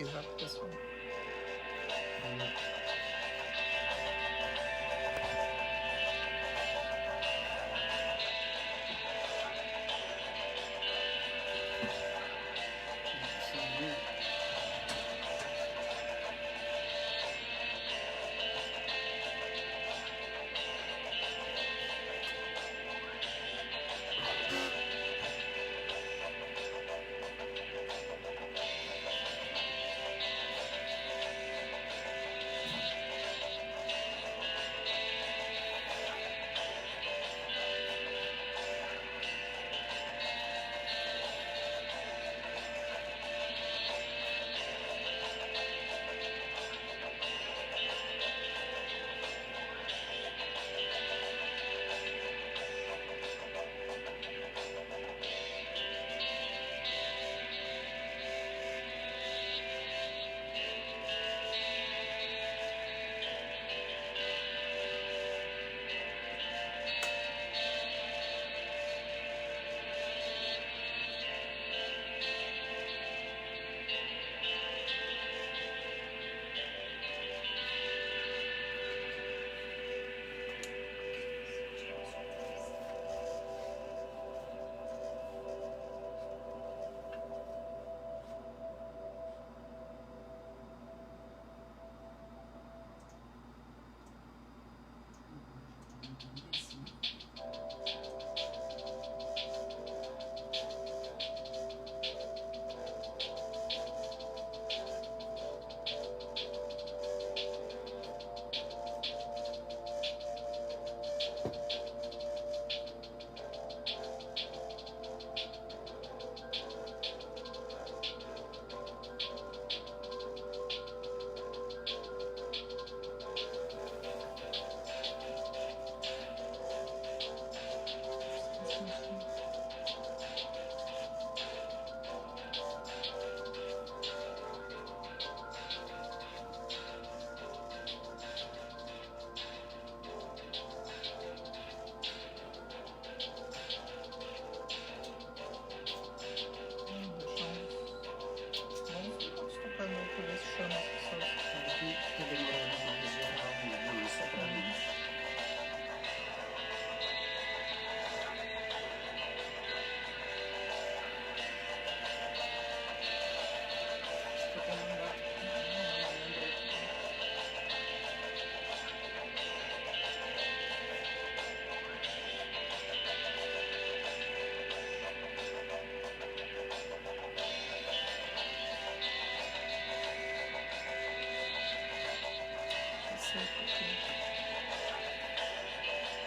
pesquisar pro pessoal.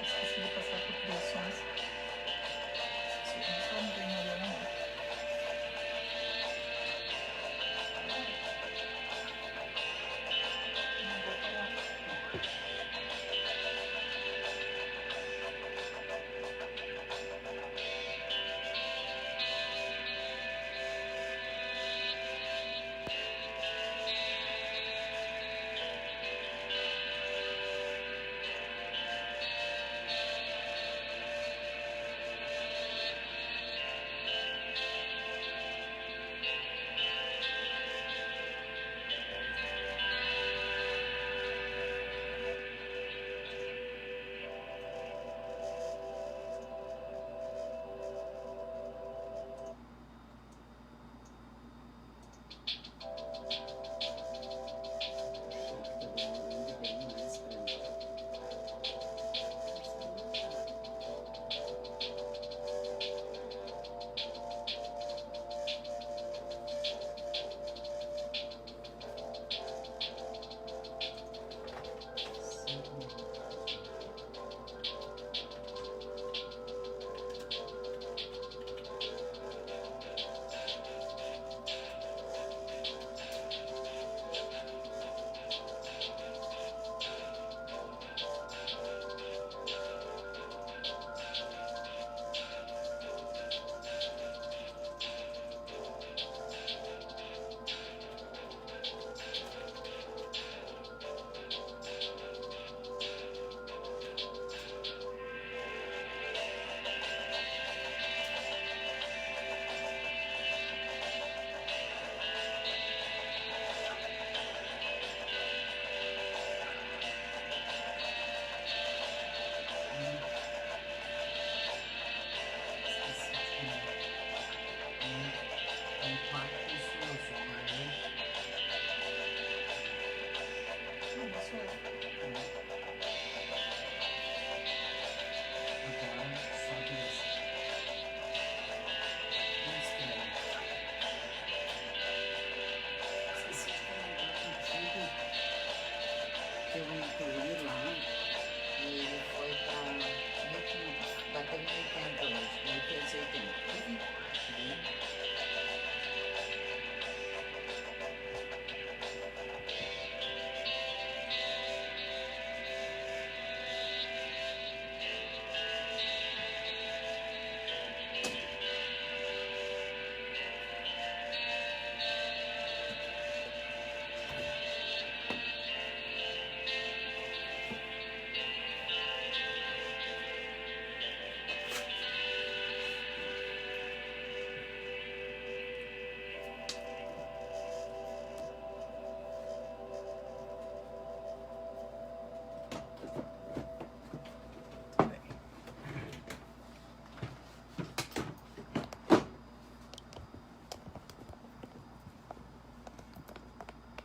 Esqueci de passar por criações. Só não tem olhando, não. Não vou falar. Isso aí. Agora, só isso. Esqueci de comentar contigo que eu incluí lá e ele foi pra bater 1080 hoje, 1580.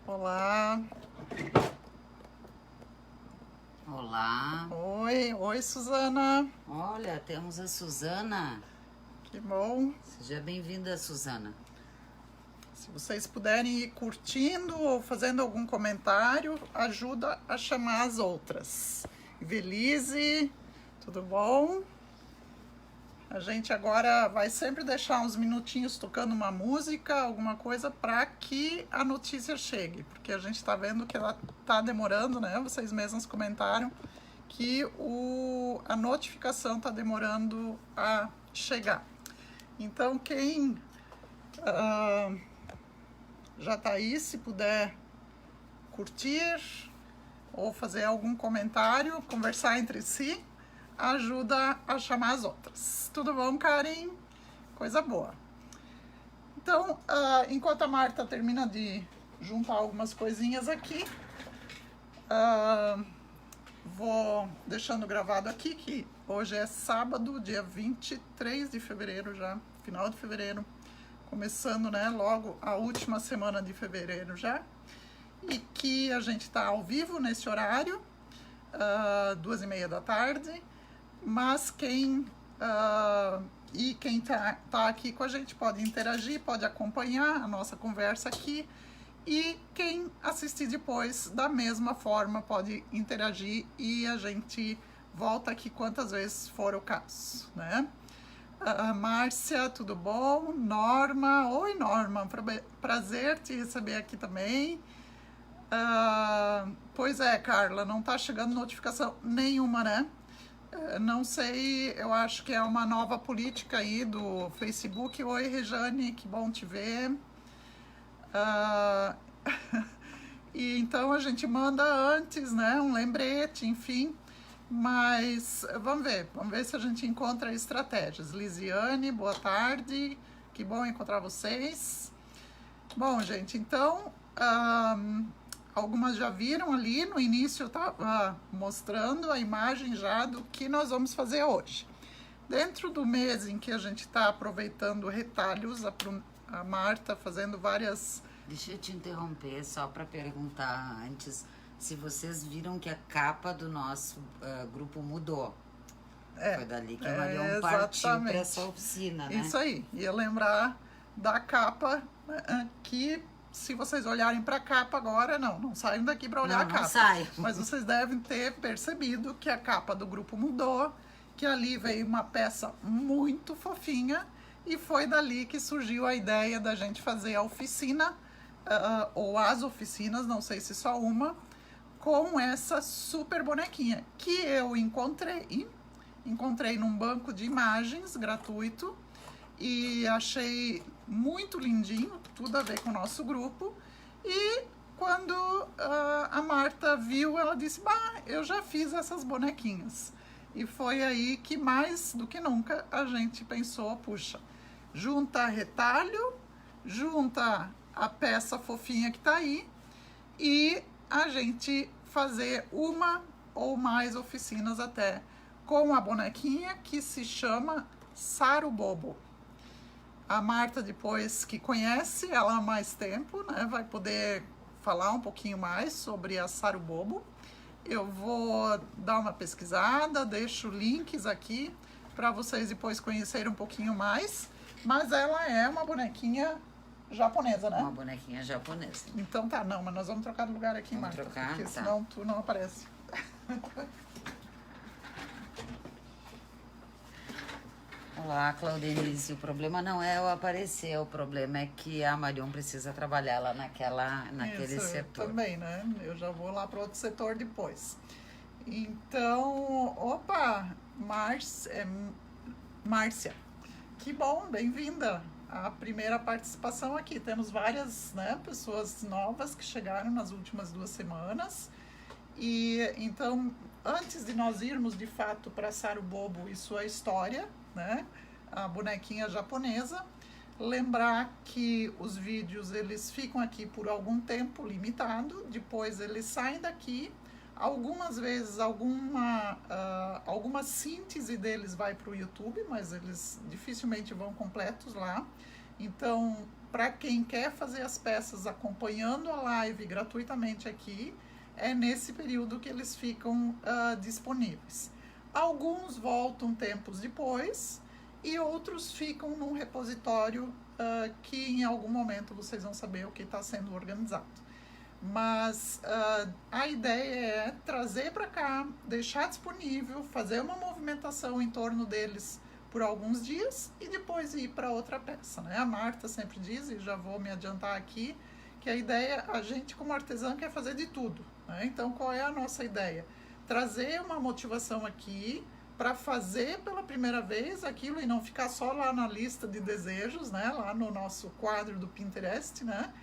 Olá. Olá. Oi, Suzana. Olha, temos a Suzana. Que bom. Seja bem-vinda, Suzana. Se vocês puderem ir curtindo ou fazendo algum comentário, ajuda a chamar as outras. Velise, tudo bom? A gente agora vai sempre deixar uns minutinhos tocando uma música, alguma coisa, para que a notícia chegue, porque a gente está vendo que ela está demorando, né? Vocês mesmos comentaram que a notificação está demorando a chegar. Então, quem já está aí, se puder curtir ou fazer algum comentário, conversar entre si, ajuda a chamar as outras. Tudo bom, Karen? Coisa boa. Então, enquanto a Marta termina de juntar algumas coisinhas aqui, vou deixando gravado aqui que hoje é sábado, dia 23 de fevereiro já, final de fevereiro, começando, né, logo a última semana de fevereiro já, e que a gente está ao vivo nesse horário, 2h30 da tarde, mas quem tá aqui com a gente pode interagir, pode acompanhar a nossa conversa aqui, e quem assistir depois, da mesma forma, pode interagir e a gente volta aqui quantas vezes for o caso, né? Márcia, tudo bom? Norma, oi Norma, prazer te receber aqui também. Pois é, Carla, não tá chegando notificação nenhuma, né? Não sei, eu acho que é uma nova política aí do Facebook. Oi, Rejane, que bom te ver. E então a gente manda antes, né, um lembrete, enfim, mas vamos ver se a gente encontra estratégias. Lisiane, boa tarde, que bom encontrar vocês. Bom, gente, então, algumas já viram ali, no início eu estava mostrando a imagem já do que nós vamos fazer hoje. Dentro do mês em que a gente está aproveitando retalhos, a Marta fazendo várias... Deixa eu te interromper só para perguntar antes se vocês viram que a capa do nosso grupo mudou. Foi dali que a Marion partiu para essa oficina, né? Isso aí, ia lembrar da capa que... Se vocês olharem para a capa agora, não saiam daqui para olhar a capa. Não saio. Mas vocês devem ter percebido que a capa do grupo mudou, que ali veio uma peça muito fofinha e foi dali que surgiu a ideia da gente fazer a oficina, ou as oficinas, não sei se só uma, com essa super bonequinha que eu encontrei num banco de imagens gratuito e achei muito lindinho, tudo a ver com o nosso grupo. E quando a Marta viu, ela disse, eu já fiz essas bonequinhas. E foi aí que mais do que nunca a gente pensou, puxa, junta retalho, junta a peça fofinha que tá aí e a gente fazer uma ou mais oficinas até com a bonequinha que se chama Sarubobo. A Marta, depois que conhece ela há mais tempo, né, vai poder falar um pouquinho mais sobre a Sarubobo. Eu vou dar uma pesquisada, deixo links aqui para vocês depois conhecerem um pouquinho mais. Mas ela é uma bonequinha japonesa, né? Uma bonequinha japonesa. Então tá, não, mas nós vamos trocar de lugar aqui, vamos Marta. Trocar? Porque tá. senão tu não aparece. Olá, Claudenise. O problema não é eu aparecer, o problema é que a Marion precisa trabalhar lá naquele Isso, setor. Também, né? Eu já vou lá para outro setor depois. Então, opa, Márcia, que bom, bem-vinda à primeira participação aqui. Temos várias, né, pessoas novas que chegaram nas últimas 2 semanas. E então, antes de nós irmos de fato para Sarubobo e sua história, né, a bonequinha japonesa, lembrar que os vídeos eles ficam aqui por algum tempo limitado, depois eles saem daqui, algumas vezes alguma síntese deles vai para o YouTube, mas eles dificilmente vão completos lá. Então, para quem quer fazer as peças acompanhando a live gratuitamente aqui, é nesse período que eles ficam disponíveis. Alguns voltam tempos depois e outros ficam num repositório que em algum momento vocês vão saber o que está sendo organizado. Mas a ideia é trazer para cá, deixar disponível, fazer uma movimentação em torno deles por alguns dias e depois ir para outra peça, né? A Marta sempre diz, e já vou me adiantar aqui, que a ideia, a gente como artesã quer fazer de tudo, né? Então, qual é a nossa ideia? Trazer uma motivação aqui para fazer pela primeira vez aquilo e não ficar só lá na lista de desejos, né? Lá no nosso quadro do Pinterest, né?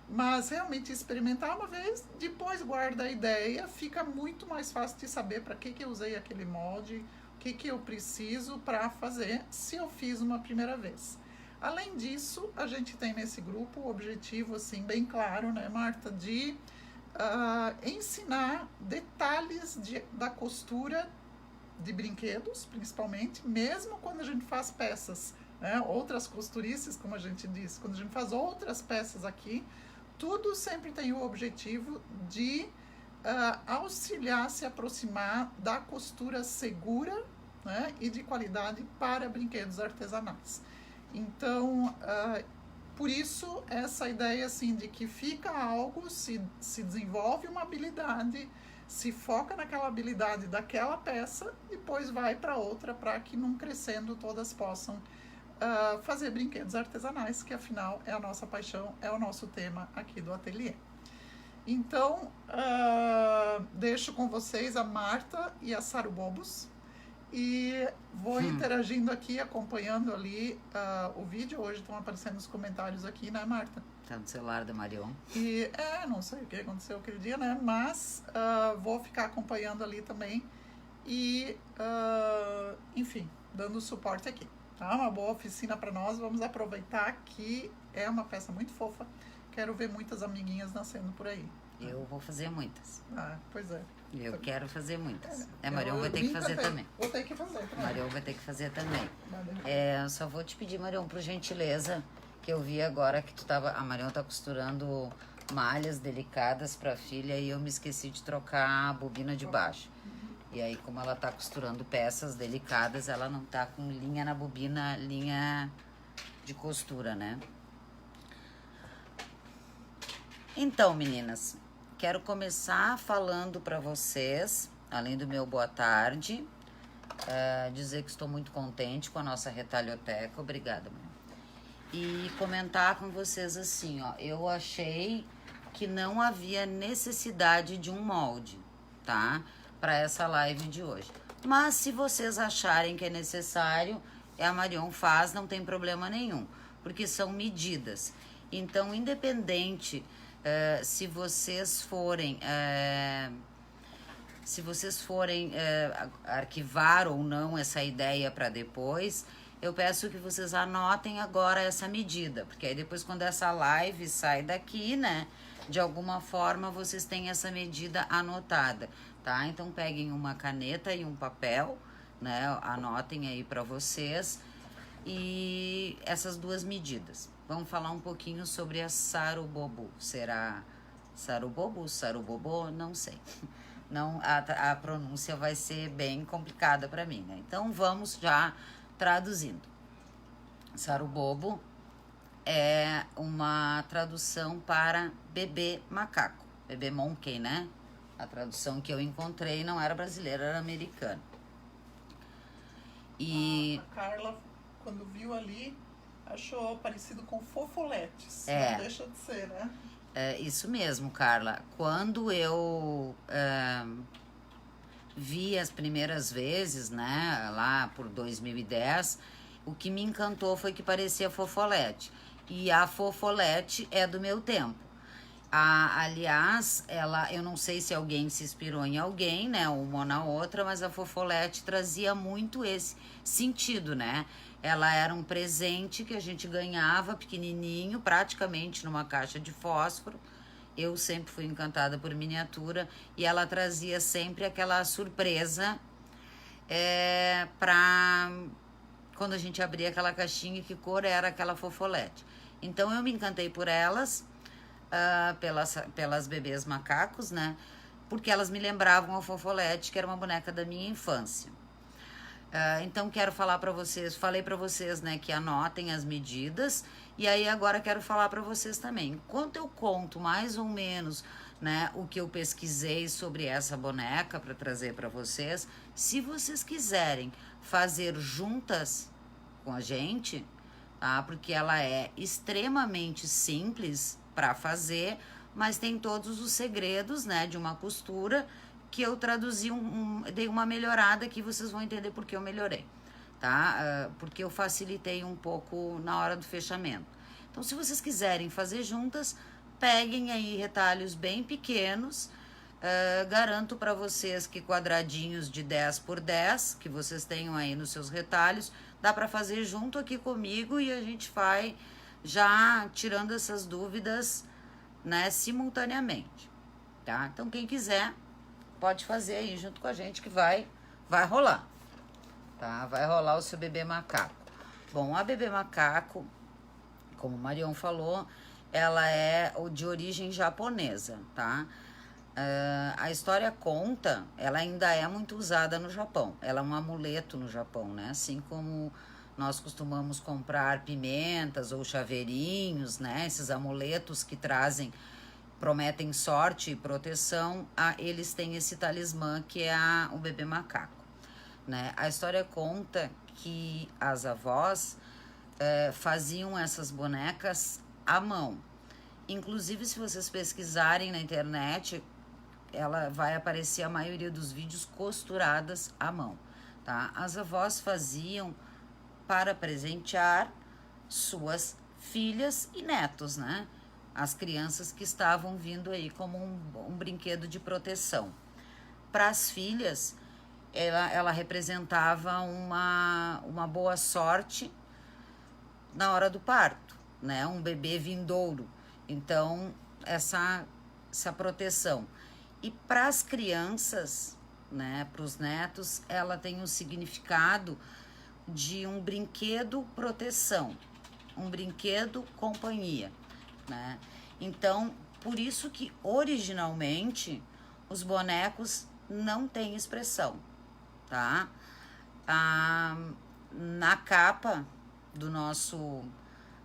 Mas realmente experimentar uma vez, depois guarda a ideia, fica muito mais fácil de saber para que eu usei aquele molde, o que eu preciso para fazer se eu fiz uma primeira vez. Além disso, a gente tem nesse grupo o objetivo, assim, bem claro, né, Marta, de ensinar detalhes da costura de brinquedos, principalmente, mesmo quando a gente faz peças, né, outras costurices, como a gente diz, quando a gente faz outras peças aqui, tudo sempre tem o objetivo de auxiliar, se aproximar da costura segura, né, e de qualidade para brinquedos artesanais. Então, por isso, essa ideia assim, de que fica algo, se desenvolve uma habilidade, se foca naquela habilidade daquela peça, depois vai para outra, para que num crescendo todas possam fazer brinquedos artesanais, que afinal é a nossa paixão, é o nosso tema aqui do ateliê. Então, deixo com vocês a Marta e a Sarubobos. E vou interagindo aqui, acompanhando ali o vídeo. Hoje estão aparecendo os comentários aqui, né, Marta? Tá no celular da Marion. E não sei o que aconteceu aquele dia, né? Mas vou ficar acompanhando ali também. E, enfim, dando suporte aqui. Tá? Uma boa oficina para nós. Vamos aproveitar que é uma peça muito fofa. Quero ver muitas amiguinhas nascendo por aí. Eu vou fazer muitas. Pois é. Eu quero fazer muitas. Marion vai ter que fazer também. Vou ter que fazer também. Marion vai ter que fazer também. Só vou te pedir, Marion, por gentileza, que eu vi agora que a Marion tá costurando malhas delicadas para a filha e eu me esqueci de trocar a bobina de baixo. E aí, como ela tá costurando peças delicadas, ela não tá com linha na bobina, linha de costura, né? Então, meninas, quero começar falando para vocês, além do meu boa tarde, dizer que estou muito contente com a nossa retalhoteca. Obrigada, mãe. E comentar com vocês assim, ó, eu achei que não havia necessidade de um molde, tá? Para essa live de hoje. Mas se vocês acharem que é necessário, a Marion faz, não tem problema nenhum, porque são medidas. Então, independente se vocês forem arquivar ou não essa ideia para depois, eu peço que vocês anotem agora essa medida, porque aí depois quando essa live sai daqui, né, de alguma forma vocês têm essa medida anotada, tá? Então peguem uma caneta e um papel, né, anotem aí para vocês e essas 2 medidas. Vamos falar um pouquinho sobre a Sarubobo, será Sarubobo, sarubobô, não sei. Não, a pronúncia vai ser bem complicada para mim, né? Então vamos já traduzindo. Sarubobo é uma tradução para bebê macaco, bebê monkey, né? A tradução que eu encontrei não era brasileira, era americana. E a Carla, quando viu ali, achou parecido com fofoletes. Não deixa de ser, né? É isso mesmo, Carla. Quando eu vi as primeiras vezes, né, lá por 2010, o que me encantou foi que parecia fofolete. E a fofolete é do meu tempo. Aliás, eu não sei se alguém se inspirou em alguém, né, uma ou na outra, mas a fofolete trazia muito esse sentido, né? Ela era um presente que a gente ganhava pequenininho, praticamente numa caixa de fósforo. Eu sempre fui encantada por miniatura e ela trazia sempre aquela surpresa para quando a gente abria aquela caixinha, que cor era aquela fofolete. Então eu me encantei por elas, pelas bebês macacos, né? Porque elas me lembravam a fofolete, que era uma boneca da minha infância. Então quero falar para vocês, falei para vocês, né, que anotem as medidas, e aí agora quero falar para vocês também. Enquanto eu conto mais ou menos, né, o que eu pesquisei sobre essa boneca para trazer para vocês, se vocês quiserem fazer juntas com a gente, tá? Porque ela é extremamente simples para fazer, mas tem todos os segredos, né, de uma costura, que eu traduzi, dei uma melhorada que vocês vão entender porque eu melhorei, tá? Porque eu facilitei um pouco na hora do fechamento. Então, se vocês quiserem fazer juntas, peguem aí retalhos bem pequenos. Garanto para vocês que quadradinhos de 10 por 10, que vocês tenham aí nos seus retalhos, dá para fazer junto aqui comigo e a gente vai já tirando essas dúvidas, né, simultaneamente, tá? Então, quem quiser pode fazer aí junto com a gente que vai rolar, tá? Vai rolar o seu bebê macaco. Bom, a bebê macaco, como o Marion falou, ela é de origem japonesa, tá? A história conta, ela ainda é muito usada no Japão. Ela é um amuleto no Japão, né? Assim como nós costumamos comprar pimentas ou chaveirinhos, né? Esses amuletos que prometem sorte e proteção, eles têm esse talismã que é o bebê macaco, né? A história conta que as avós faziam essas bonecas à mão. Inclusive, se vocês pesquisarem na internet, ela vai aparecer a maioria dos vídeos costuradas à mão, tá? As avós faziam para presentear suas filhas e netos, né? As crianças que estavam vindo aí como um brinquedo de proteção. Para as filhas, ela representava uma boa sorte na hora do parto, né? Um bebê vindouro. Então, essa proteção. E para as crianças, né, para os netos, ela tem um significado de um brinquedo proteção, um brinquedo companhia, né? Então, por isso que originalmente os bonecos não têm expressão, tá? Na capa do nosso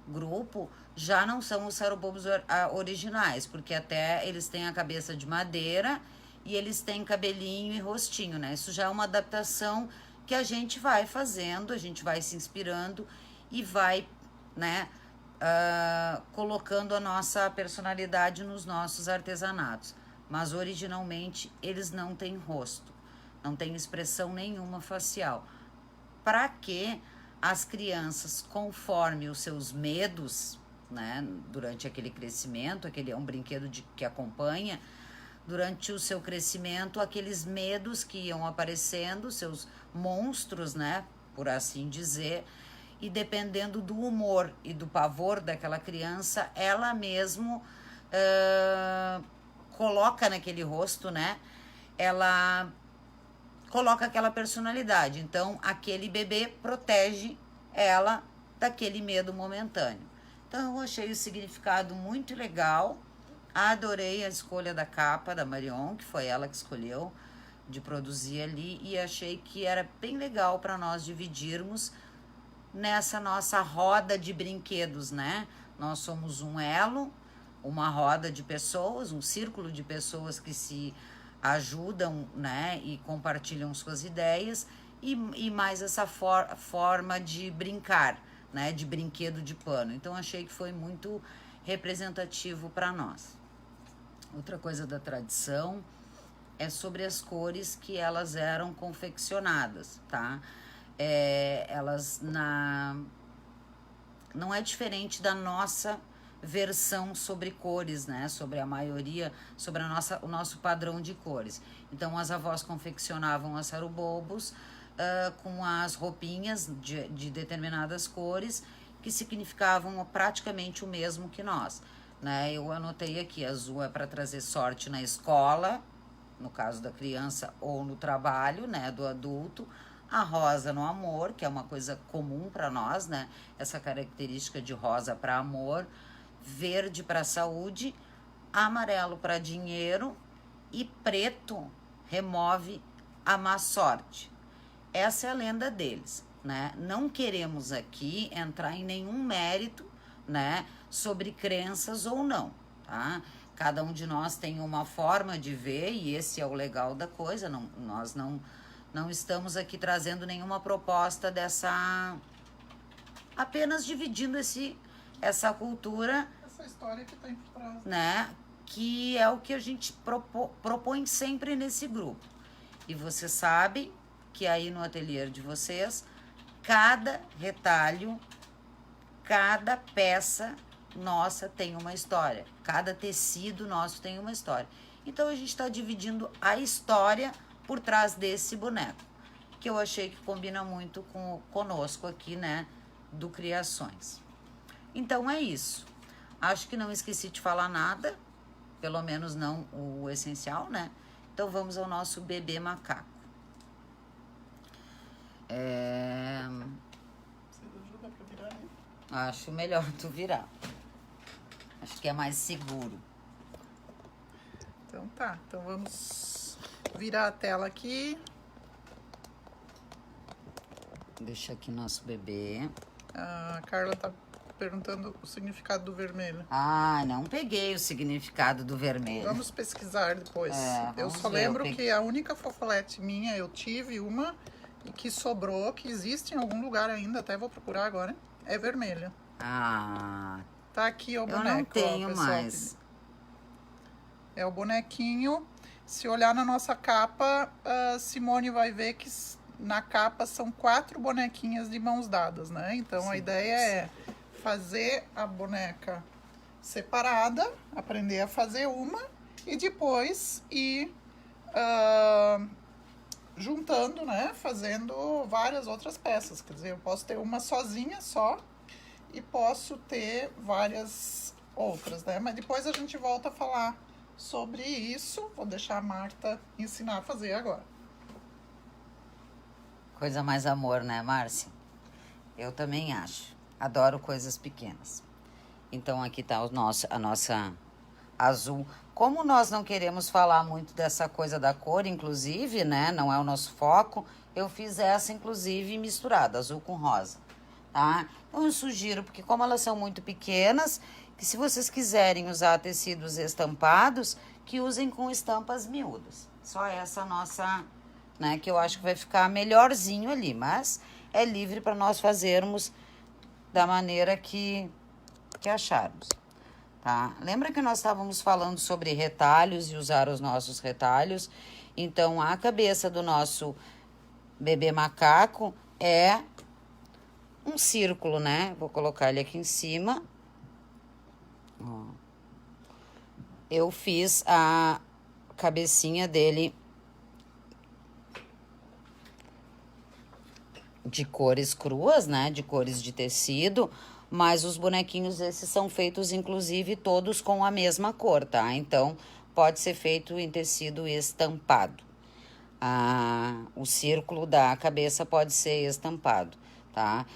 grupo já não são os sarubobos originais, porque até eles têm a cabeça de madeira e eles têm cabelinho e rostinho, né? Isso já é uma adaptação que a gente vai fazendo, a gente vai se inspirando e vai, né, colocando a nossa personalidade nos nossos artesanatos. Mas originalmente eles não têm rosto, não têm expressão nenhuma facial. Para que as crianças, conforme os seus medos, né, durante aquele crescimento, aquele é um brinquedo que acompanha, durante o seu crescimento, aqueles medos que iam aparecendo, seus monstros, né, por assim dizer, e dependendo do humor e do pavor daquela criança, ela mesmo coloca naquele rosto, né, ela coloca aquela personalidade. Então, aquele bebê protege ela daquele medo momentâneo. Então, eu achei o significado muito legal, Adorei a escolha da capa da Marion, que foi ela que escolheu de produzir ali, e achei que era bem legal para nós dividirmos nessa nossa roda de brinquedos, né? Nós somos um elo, uma roda de pessoas, um círculo de pessoas que se ajudam, né? E compartilham suas ideias, e mais essa forma de brincar, né? De brinquedo de pano. Então, achei que foi muito representativo para nós. Outra coisa da tradição é sobre as cores que elas eram confeccionadas, tá? Não é diferente da nossa versão sobre cores, né? Sobre a maioria, sobre o nosso padrão de cores. Então, as avós confeccionavam as sarubobos com as roupinhas de determinadas cores que significavam praticamente o mesmo que nós, né? Eu anotei aqui, azul é para trazer sorte na escola, no caso da criança, ou no trabalho, né, do adulto. A rosa no amor, que é uma coisa comum para nós, né? Essa característica de rosa para amor. Verde para saúde, amarelo para dinheiro e preto remove a má sorte. Essa é a lenda deles, né? Não queremos aqui entrar em nenhum mérito, né, sobre crenças ou não, tá? Cada um de nós tem uma forma de ver e esse é o legal da coisa. Nós não estamos aqui trazendo nenhuma proposta dessa... Apenas dividindo essa cultura... Essa história que tem por trás. Né? Que é o que a gente propõe sempre nesse grupo. E você sabe que aí no ateliê de vocês, cada retalho, cada peça nossa tem uma história. Cada tecido nosso tem uma história. Então, a gente está dividindo a história por trás desse boneco, que eu achei que combina muito conosco aqui, né, do Criações. Então, é isso. Acho que não esqueci de falar nada, pelo menos não o essencial, né? Então, vamos ao nosso bebê macaco. Você ajuda para virar aí? Acho melhor tu virar. Acho que é mais seguro. Então tá, então vamos virar a tela aqui. Deixa aqui nosso bebê. A Carla tá perguntando o significado do vermelho. Ah, não peguei o significado do vermelho. Vamos pesquisar depois. Eu só lembro que a única fofolete minha, eu tive uma e que sobrou, que existe em algum lugar ainda, até vou procurar agora, é vermelha. Ah, tá aqui o boneco. Eu não tenho mais. É o bonequinho. Se olhar na nossa capa, a Simone vai ver que na capa são 4 bonequinhas de mãos dadas, né? Então, a ideia é fazer a boneca separada, aprender a fazer uma e depois ir juntando, né? Fazendo várias outras peças. Quer dizer, eu posso ter uma sozinha só e posso ter várias outras, né? Mas depois a gente volta a falar sobre isso. Vou deixar a Marta ensinar a fazer agora. Coisa mais amor, né, Márcia? Eu também acho. Adoro coisas pequenas. Então, aqui tá a nossa azul. Como nós não queremos falar muito dessa coisa da cor, inclusive, né? Não é o nosso foco. Eu fiz essa, inclusive, misturada, azul com rosa, tá? Então, eu sugiro, porque como elas são muito pequenas, que se vocês quiserem usar tecidos estampados, que usem com estampas miúdas. Só essa nossa, né? Que eu acho que vai ficar melhorzinho ali, mas é livre para nós fazermos da maneira que acharmos, tá? Lembra que nós estávamos falando sobre retalhos e usar os nossos retalhos? Então, a cabeça do nosso bebê macaco é um círculo, né? Vou colocar ele aqui em cima. Ó. Eu fiz a cabecinha dele de cores cruas, né? De cores de tecido, mas os bonequinhos esses são feitos, inclusive, todos com a mesma cor, tá? Então, pode ser feito em tecido estampado. O círculo da cabeça pode ser estampado, tá?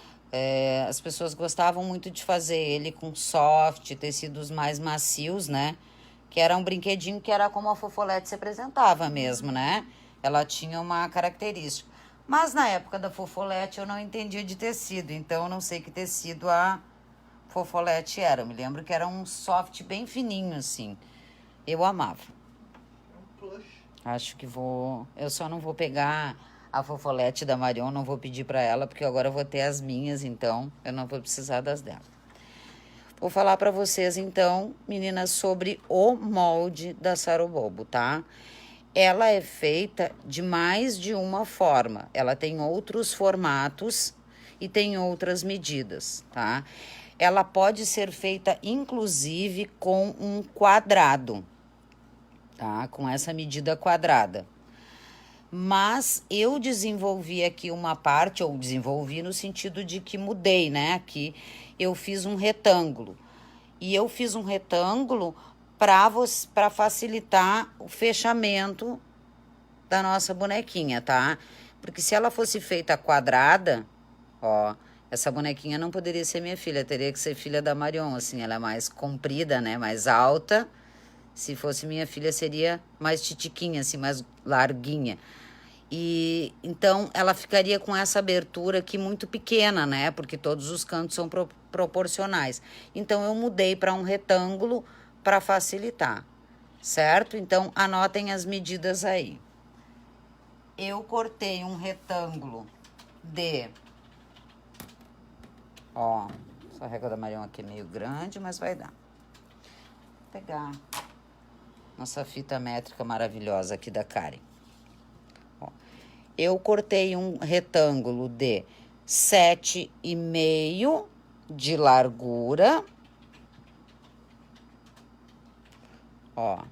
As pessoas gostavam muito de fazer ele com soft, tecidos mais macios, né? que era um brinquedinho que era como a Fofolete se apresentava mesmo, né? Ela tinha uma característica. Mas na época da Fofolete eu não entendia de tecido, então eu não sei que tecido a Fofolete era. Eu me lembro que era um soft bem fininho, assim. Eu amava. Acho que vou... Eu só não vou pegar a Fofolete da Marion, não vou pedir para ela, porque agora eu vou ter as minhas, então eu não vou precisar das dela. Vou falar para vocês, então, meninas, sobre o molde da Sarobobo, tá? Ela é feita de mais de uma forma. Ela tem outros formatos e tem outras medidas, tá? Ela pode ser feita, inclusive, com um quadrado, tá? Com essa medida quadrada. Mas eu desenvolvi aqui uma parte, ou desenvolvi no sentido de que mudei, né? Aqui eu fiz um retângulo. E eu fiz um retângulo para facilitar o fechamento da nossa bonequinha, tá? Porque se ela fosse feita quadrada, ó, essa bonequinha não poderia ser minha filha, teria que ser filha da Marion, assim, ela é mais comprida, né? Mais alta. Se fosse minha filha, seria mais titiquinha, assim, mais larguinha. E então ela ficaria com essa abertura aqui muito pequena, né? Porque todos os cantos são proporcionais. Então eu mudei para um retângulo para facilitar, certo? Então anotem as medidas aí. Eu cortei um retângulo de... Ó, essa régua da Marion aqui é meio grande, mas vai dar. Vou pegar nossa fita métrica maravilhosa aqui da Karen. Ó, eu cortei um retângulo de 7,5 de largura. Ó,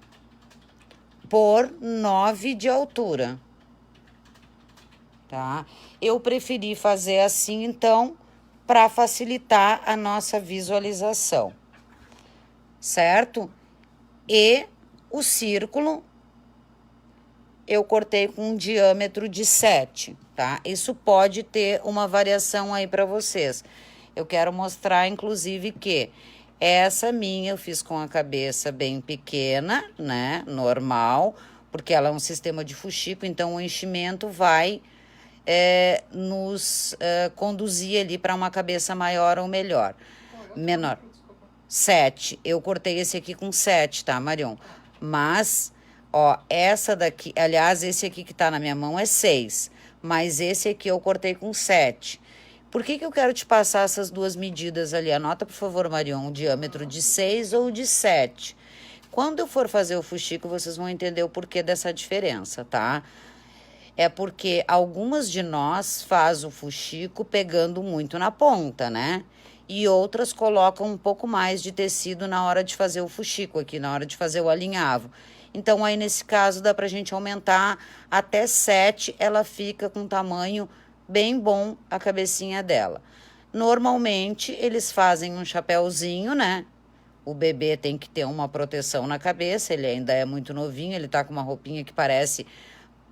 por 9 de altura. Tá? Eu preferi fazer assim, então, para facilitar a nossa visualização. Certo? E o círculo eu cortei com um diâmetro de 7, tá? Isso pode ter uma variação aí para vocês. Eu quero mostrar, inclusive, que essa minha eu fiz com a cabeça bem pequena, né? Normal, porque ela é um sistema de fuxico, então o enchimento vai nos conduzir ali para uma cabeça maior ou melhor. Menor. 7. Eu cortei esse aqui com 7, tá, Marion? Mas, ó, essa daqui... Aliás, esse aqui que tá na minha mão é 6. Mas esse aqui eu cortei com 7. Por que eu quero te passar essas duas medidas ali? Anota, por favor, Marion, o diâmetro de 6 ou de 7. Quando eu for fazer o fuxico, vocês vão entender o porquê dessa diferença, tá? É porque algumas de nós faz o fuxico pegando muito na ponta, né? E outras colocam um pouco mais de tecido na hora de fazer o fuxico aqui, na hora de fazer o alinhavo. Então, aí nesse caso, dá pra gente aumentar até 7, ela fica com tamanho bem bom a cabecinha dela. Normalmente, eles fazem um chapéuzinho, né? O bebê tem que ter uma proteção na cabeça, ele ainda é muito novinho, ele tá com uma roupinha que parece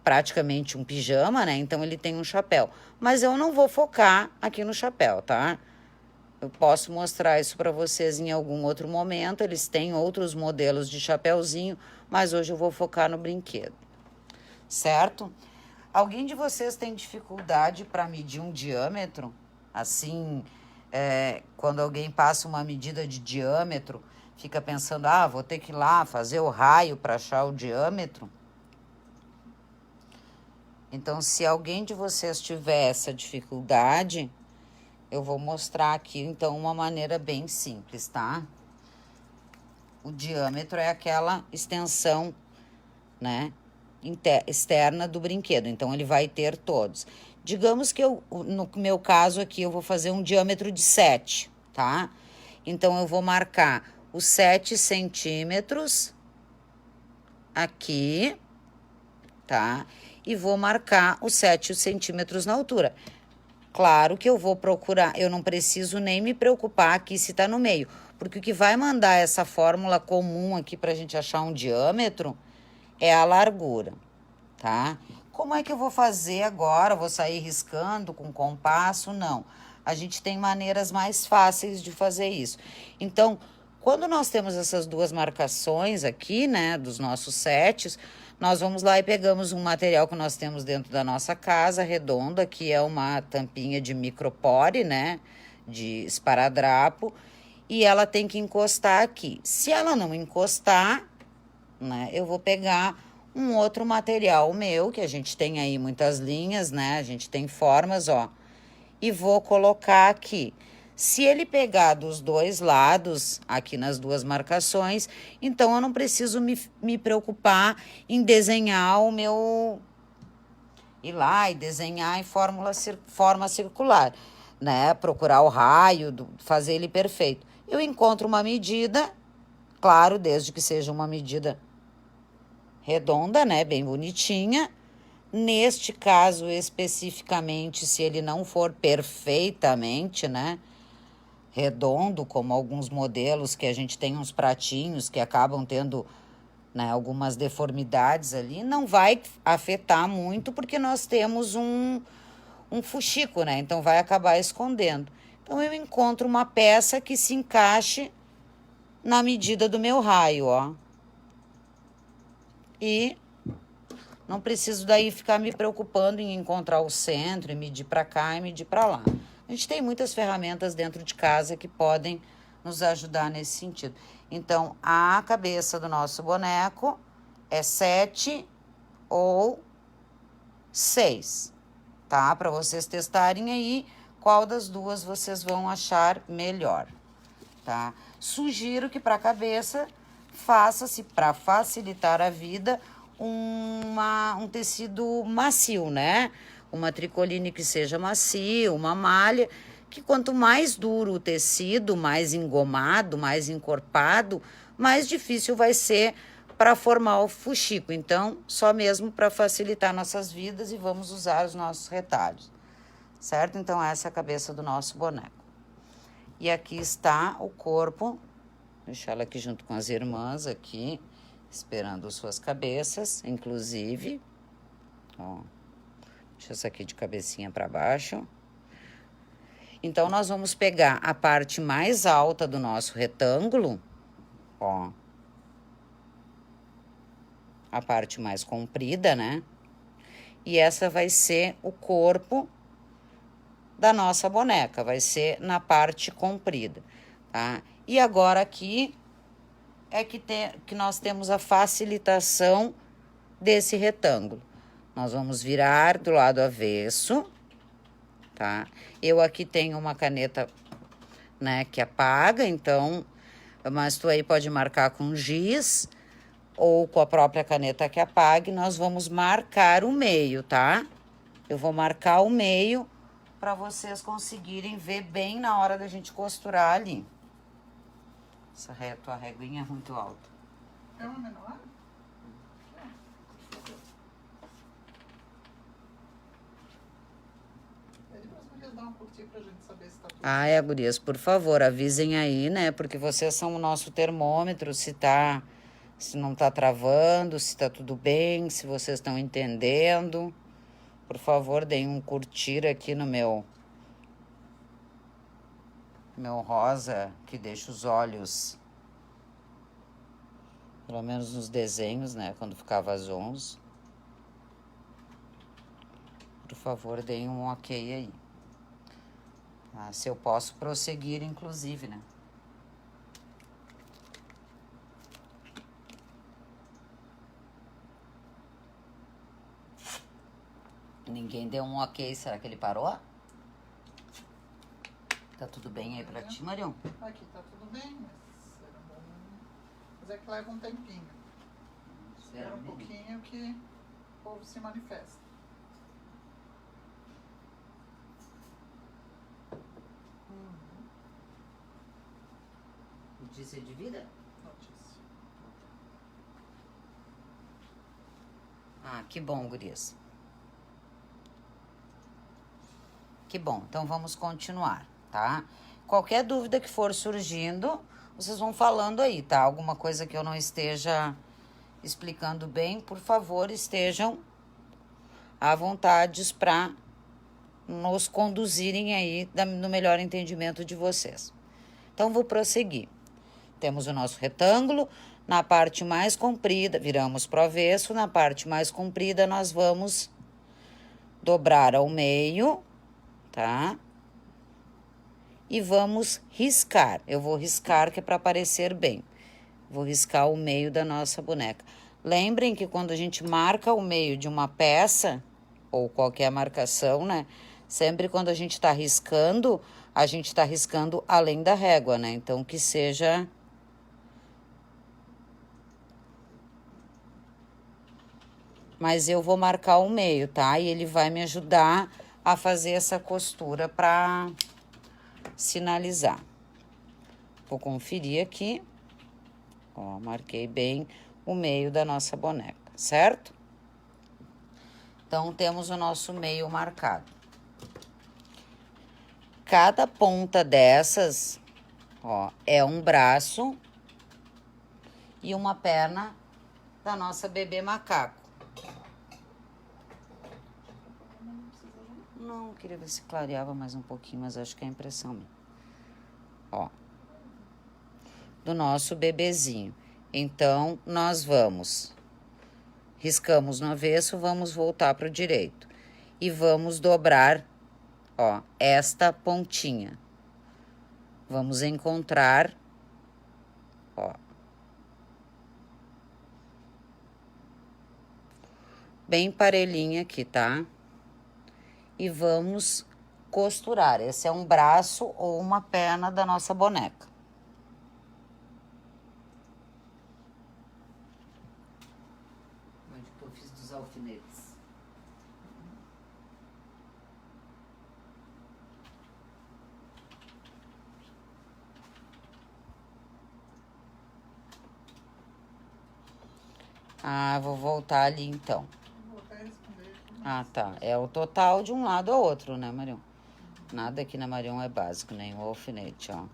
praticamente um pijama, né? Então, ele tem um chapéu. Mas eu não vou focar aqui no chapéu, tá? Eu posso mostrar isso para vocês em algum outro momento. Eles têm outros modelos de chapéuzinho, mas hoje eu vou focar no brinquedo. Certo? Alguém de vocês tem dificuldade para medir um diâmetro? Assim, quando alguém passa uma medida de diâmetro, fica pensando, vou ter que ir lá fazer o raio para achar o diâmetro? Então, se alguém de vocês tiver essa dificuldade, eu vou mostrar aqui, então, uma maneira bem simples, tá? O diâmetro é aquela extensão, né, externa do brinquedo. Então, ele vai ter todos. Digamos que no meu caso aqui, eu vou fazer um diâmetro de 7, tá? Então, eu vou marcar os 7 centímetros aqui, tá? E vou marcar os 7 centímetros na altura. Claro que eu vou procurar, eu não preciso nem me preocupar aqui se tá no meio, porque o que vai mandar essa fórmula comum aqui pra gente achar um diâmetro é a largura, tá? Como é que eu vou fazer agora? Vou sair riscando com compasso? Não. A gente tem maneiras mais fáceis de fazer isso. Então, Quando nós temos essas duas marcações aqui, né, dos nossos sets, nós vamos lá e pegamos um material que nós temos dentro da nossa casa, redonda, que é uma tampinha de micropore, né, de esparadrapo, e ela tem que encostar aqui. Se ela não encostar, né, eu vou pegar um outro material meu, que a gente tem aí muitas linhas, né, a gente tem formas, ó, e vou colocar aqui. Se ele pegar dos dois lados, aqui nas duas marcações, então eu não preciso me preocupar em desenhar o meu... ir lá e desenhar em forma circular, né? Procurar o raio, fazer ele perfeito. Eu encontro uma medida, claro, desde que seja uma medida redonda, né? Bem bonitinha. Neste caso, especificamente, se ele não for perfeitamente, né, redondo, como alguns modelos que a gente tem uns pratinhos que acabam tendo, né, algumas deformidades ali, não vai afetar muito porque nós temos um fuxico, né? Então vai acabar escondendo. Então eu encontro uma peça que se encaixe na medida do meu raio, ó. E não preciso daí ficar me preocupando em encontrar o centro e medir para cá e medir para lá. A gente tem muitas ferramentas dentro de casa que podem nos ajudar nesse sentido. Então, a cabeça do nosso boneco é 7 ou 6, tá? Para vocês testarem aí qual das duas vocês vão achar melhor, tá? Sugiro que para a cabeça faça-se, para facilitar a vida, um tecido macio, né? Uma tricoline que seja macio, uma malha, que quanto mais duro o tecido, mais engomado, mais encorpado, mais difícil vai ser para formar o fuxico. Então, só mesmo para facilitar nossas vidas e vamos usar os nossos retalhos, certo? Então, essa é a cabeça do nosso boneco. E aqui está o corpo, deixar ela aqui junto com as irmãs aqui, esperando suas cabeças, inclusive, ó, deixa essa aqui de cabecinha para baixo. Então, nós vamos pegar a parte mais alta do nosso retângulo, ó, a parte mais comprida, né? E essa vai ser o corpo da nossa boneca, vai ser na parte comprida, tá? E agora aqui é que nós temos a facilitação desse retângulo. Nós vamos virar do lado avesso, tá? Eu aqui tenho uma caneta, né, que apaga, então, mas tu aí pode marcar com giz ou com a própria caneta que apague. Nós vamos marcar o meio, tá? Eu vou marcar o meio para vocês conseguirem ver bem na hora da gente costurar ali. Essa tua reguinha é muito alta. É uma menor? Dar uma curtida pra gente saber se tá tudo gurias, por favor, avisem aí, né? Porque vocês são o nosso termômetro, se não tá travando, se tá tudo bem, se vocês estão entendendo. Por favor, deem um curtir aqui no meu rosa, que deixa os olhos, pelo menos nos desenhos, né? Quando ficava às 11. Por favor, deem um ok aí. Ah, se eu posso prosseguir, inclusive, né? Ninguém deu um ok, será que ele parou? Tá tudo bem aí pra ti, Marião? Aqui tá tudo bem, mas é que leva um tempinho. Espera um pouquinho que o povo se manifesta. Notícia de vida? Notícia. Ah, que bom, gurias. Que bom, então vamos continuar, tá? Qualquer dúvida que for surgindo, vocês vão falando aí, tá? Alguma coisa que eu não esteja explicando bem, por favor, estejam à vontade para nos conduzirem aí no melhor entendimento de vocês. Então, vou prosseguir. Temos o nosso retângulo, na parte mais comprida, viramos pro avesso, na parte mais comprida nós vamos dobrar ao meio, tá? E vamos riscar. Eu vou riscar que é para aparecer bem. Vou riscar o meio da nossa boneca. Lembrem que quando a gente marca o meio de uma peça, ou qualquer marcação, né? Sempre quando a gente tá riscando, a gente tá riscando além da régua, né? Então, que seja... Mas eu vou marcar o meio, tá? E ele vai me ajudar a fazer essa costura pra sinalizar. Vou conferir aqui. Ó, marquei bem o meio da nossa boneca, certo? Então, temos o nosso meio marcado. Cada ponta dessas, ó, é um braço e uma perna da nossa bebê macaco. Não, queria ver se clareava mais um pouquinho, mas acho que é impressão minha. Ó, do nosso bebezinho. Então, nós vamos, riscamos no avesso, vamos voltar para o direito. E vamos dobrar, ó, esta pontinha. Vamos encontrar, ó, bem parelhinha aqui, tá? E vamos costurar. Esse é um braço ou uma perna da nossa boneca. Onde que eu fiz dos alfinetes? Ah, vou voltar ali então. Ah, tá. É o total de um lado ao outro, né, Marion? Nada aqui na Marion é básico, nem o alfinete, ó.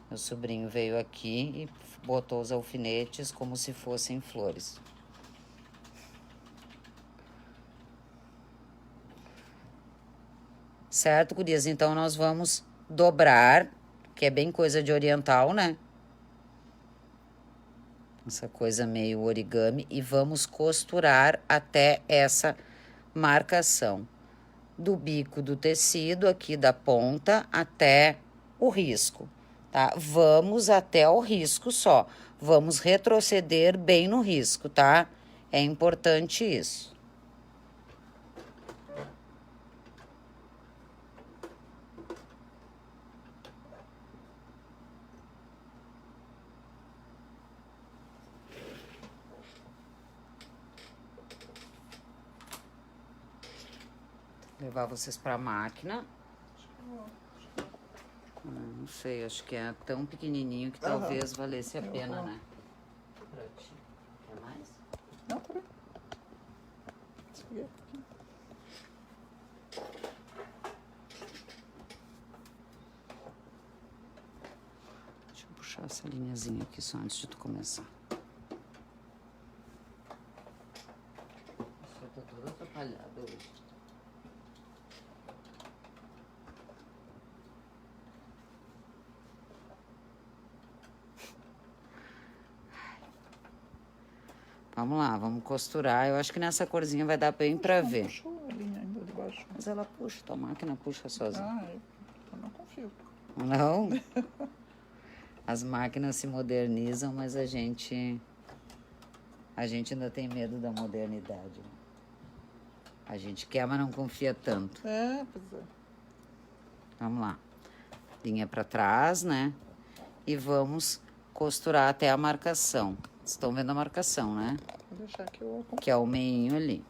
Meu sobrinho veio aqui e botou os alfinetes como se fossem flores. Certo, gurias? Então, nós vamos dobrar, que é bem coisa de oriental, né? Essa coisa meio origami. E vamos costurar até essa marcação do bico do tecido, aqui da ponta, até o risco, tá? Vamos até o risco só. Vamos retroceder bem no risco, tá? É importante isso. Levar vocês pra máquina. Não sei, acho que é tão pequenininho que talvez valesse a pena, né? Quer mais? Não, tá bem. Deixa eu puxar essa linhazinha aqui só antes de tu começar. Só tá toda atrapalhada hoje. Vamos lá, vamos costurar. Eu acho que nessa corzinha vai dar bem pra ver. Puxou a linha ainda de baixo. Mas ela puxa, tua máquina puxa sozinha. Ah, eu não confio. Não? As máquinas se modernizam, mas a gente ainda tem medo da modernidade. A gente quer, mas não confia tanto. É, pois é. Vamos lá. Linha pra trás, né? E vamos costurar até a marcação. Vocês estão vendo a marcação, né? Vou deixar que eu acompanho. Que é o meinho ali.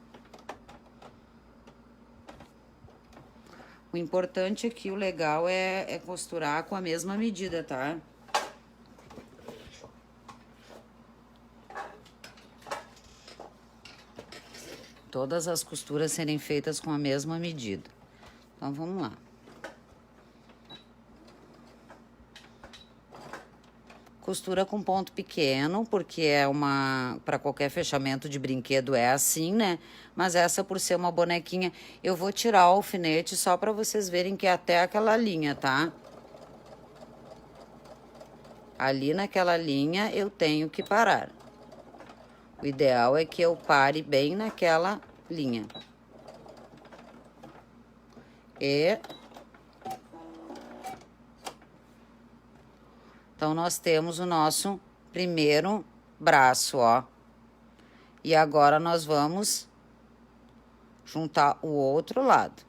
O importante aqui, o legal é costurar com a mesma medida, tá? Todas as costuras serem feitas com a mesma medida. Então, vamos lá. Costura com ponto pequeno, porque é para qualquer fechamento de brinquedo é assim, né? Mas essa, por ser uma bonequinha, eu vou tirar o alfinete só para vocês verem que é até aquela linha, tá? Ali naquela linha eu tenho que parar. O ideal é que eu pare bem naquela linha. Então, nós temos o nosso primeiro braço, ó. E agora nós vamos juntar o outro lado.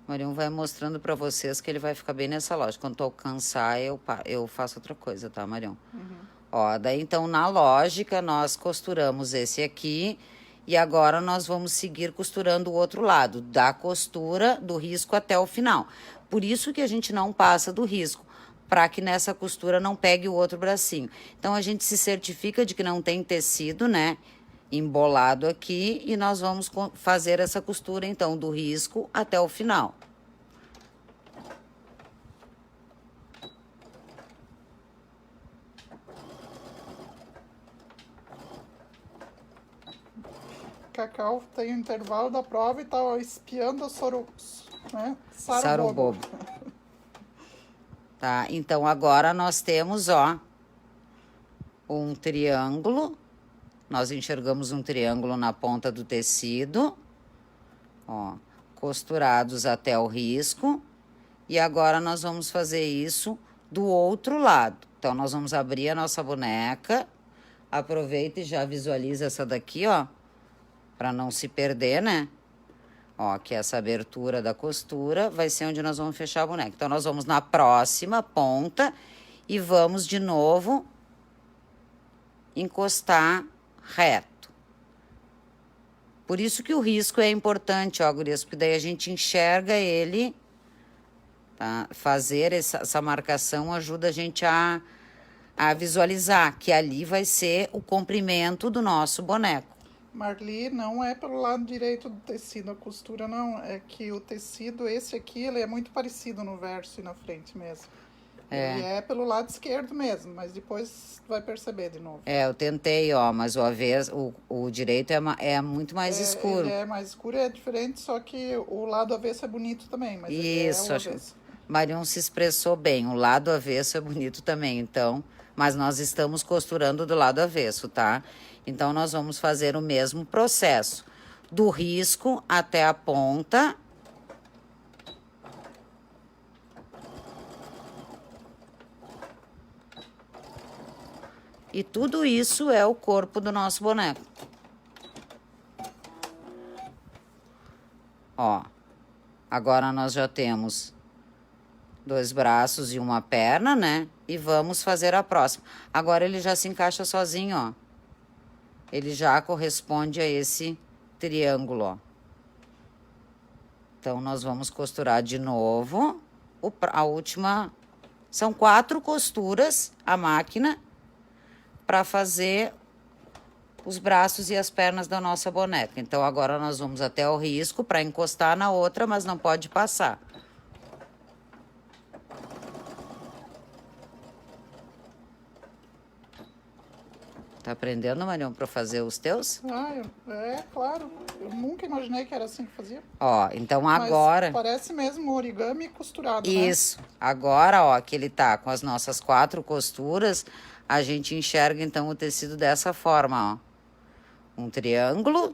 O Marião vai mostrando pra vocês que ele vai ficar bem nessa lógica. Quando tu alcançar, eu faço outra coisa, tá, Marião? Ó, daí então na lógica nós costuramos esse aqui e agora nós vamos seguir costurando o outro lado, da costura do risco até o final. Por isso que a gente não passa do risco, para que nessa costura não pegue o outro bracinho. Então a gente se certifica de que não tem tecido, né, embolado aqui e nós vamos fazer essa costura então do risco até o final. Cacau tem o intervalo da prova e tá espiando o né? Sarubobo. Tá, então agora nós temos, ó, um triângulo. Nós enxergamos um triângulo na ponta do tecido, ó, costurados até o risco. E agora nós vamos fazer isso do outro lado. Então, nós vamos abrir a nossa boneca. Aproveita e já visualiza essa daqui, ó, para não se perder, né? Ó, que essa abertura da costura vai ser onde nós vamos fechar a boneca. Então, nós vamos na próxima ponta e vamos de novo encostar reto. Por isso que o risco é importante, ó, gurias, porque daí a gente enxerga ele, tá? Fazer essa marcação ajuda a gente a visualizar que ali vai ser o comprimento do nosso boneco. Marli, não é pelo lado direito do tecido, a costura não, é que o tecido, esse aqui, ele é muito parecido no verso e na frente mesmo. Ele é pelo lado esquerdo mesmo, mas depois vai perceber de novo. Eu tentei, ó, mas o direito é muito mais escuro. Ele é mais escuro, é diferente, só que o lado avesso é bonito também, mas isso, é o avesso. Marion se expressou bem, o lado avesso é bonito também, então, mas nós estamos costurando do lado avesso, tá? Então, nós vamos fazer o mesmo processo, do risco até a ponta. E tudo isso é o corpo do nosso boneco. Ó, agora nós já temos 2 braços e uma perna, né? E vamos fazer a próxima. Agora ele já se encaixa sozinho, ó. Ele já corresponde a esse triângulo, ó. Então, nós vamos costurar de novo a última. São 4 costuras a máquina para fazer os braços e as pernas da nossa boneca. Então, agora nós vamos até o risco para encostar na outra, mas não pode passar. Tá aprendendo, Marião, para fazer os teus? Claro. Eu nunca imaginei que era assim que fazia. Ó, então agora... Mas parece mesmo origami costurado, isso. Né? Agora, ó, que ele tá com as nossas 4 costuras, a gente enxerga, então, o tecido dessa forma, ó. Um triângulo,